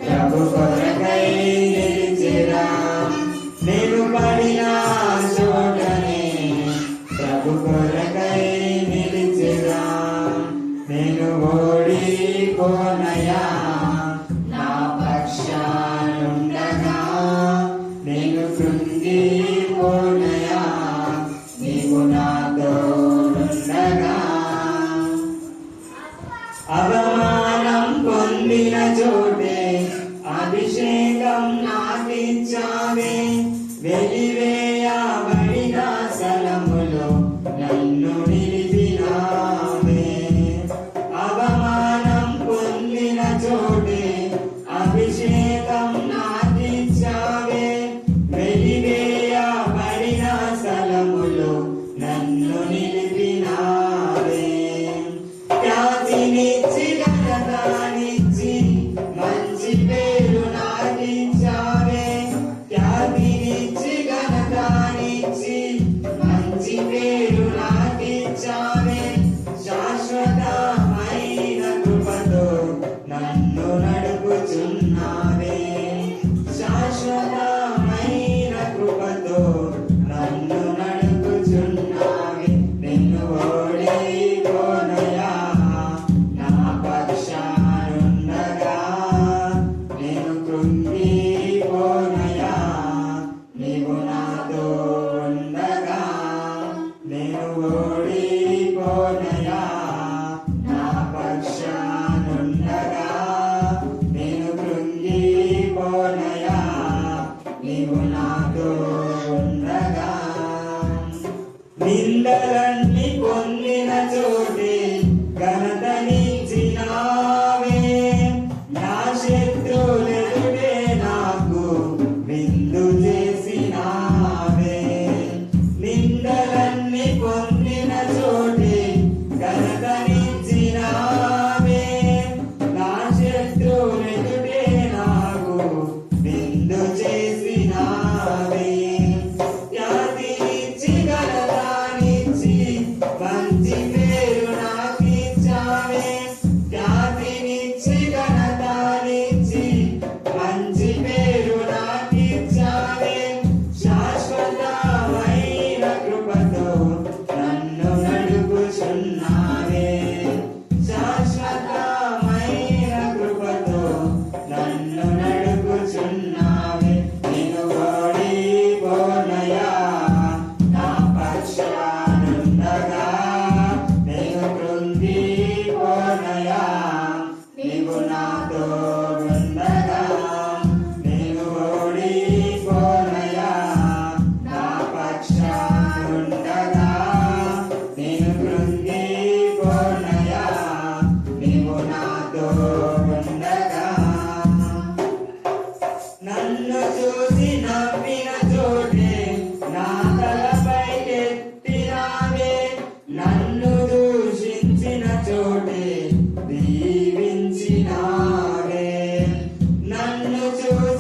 ప్రభు కొరకై నిలిచెదా నేను పడిన చోటనే ప్రభు కొరకై నిలిచెదా నేను ఓడిపోనయా నా పక్షానుండగా నేను కృంగిపోనయా నీవు నాతో ఉండగా అవమానం పొందిన చోటే అభిషేకం నాకిచ్చావే వెలివేయబడిన స్థలములో నన్ను నిలిపినావే అవమానం పొందిన చోటే అభిషేకం నాకిచ్చావే వెలివేయబడిన స్థలములో నన్ను నిలిపినావే ఖ్యాతినిచ్చి ఘనతనిచ్చి మంచి పేరు నాకిచ్చావే ఖ్యాతినిచ్చి ఘనతనిచ్చి మంచి పేరు నాకిచ్చావే శాశ్వతమైన కృపతో నన్ను నడుపుచున్నావే శాశ్వతమైన కృపతో నన్ను నడుపుచున్నావే నిన్ను ఓడిపోనయా నా పక్షానుండగా నేను కృంగిపోనయా నీవు నాతో ఉండగా నేను ఓడిపోనయా నా పక్షానుండగా నేను కృంగిపోనయా నీవు నాతో ఉండగా నీ నిందలన్నీ పొందిన చోటే ఘనతనిచ్చినావే. నా శత్రువులెదుటే నాకు విందు చేసినావే. నిందలన్నీ పొందిన చోటే ఘనతనిచ్చినావే. నా శత్రువులెదుటే నాకు విందు చేసినావే. ఖ్యాతినిచ్చి ఘనతనిచ్చి మంచి పేరు నాకిచ్చావే. ఖ్యాతినిచ్చి ఘనతనిచ్చి మంచి పేరు నాకిచ్చావే. శాశ్వతమైన కృపతో నన్ను నడుపుచున్నావే. శాశ్వతమైన కృపతో నన్ను నడుపుచున్నావే. నేను ఓడిపోనయా నా పక్షానుండగా. నేను కృంగిపోనయా నీవు నాతో ఉండగా. నేను ఓడిపోనయా నా పక్షానుండగా. నేను కృంగిపోనయా నీవు నాతో ఉండగా. నన్ను చూసి నవ్విన చోటే నా తలపైకెత్తినావే. నన్ను దూషించిన చోటే దీవించినావే. నన్ను చూసి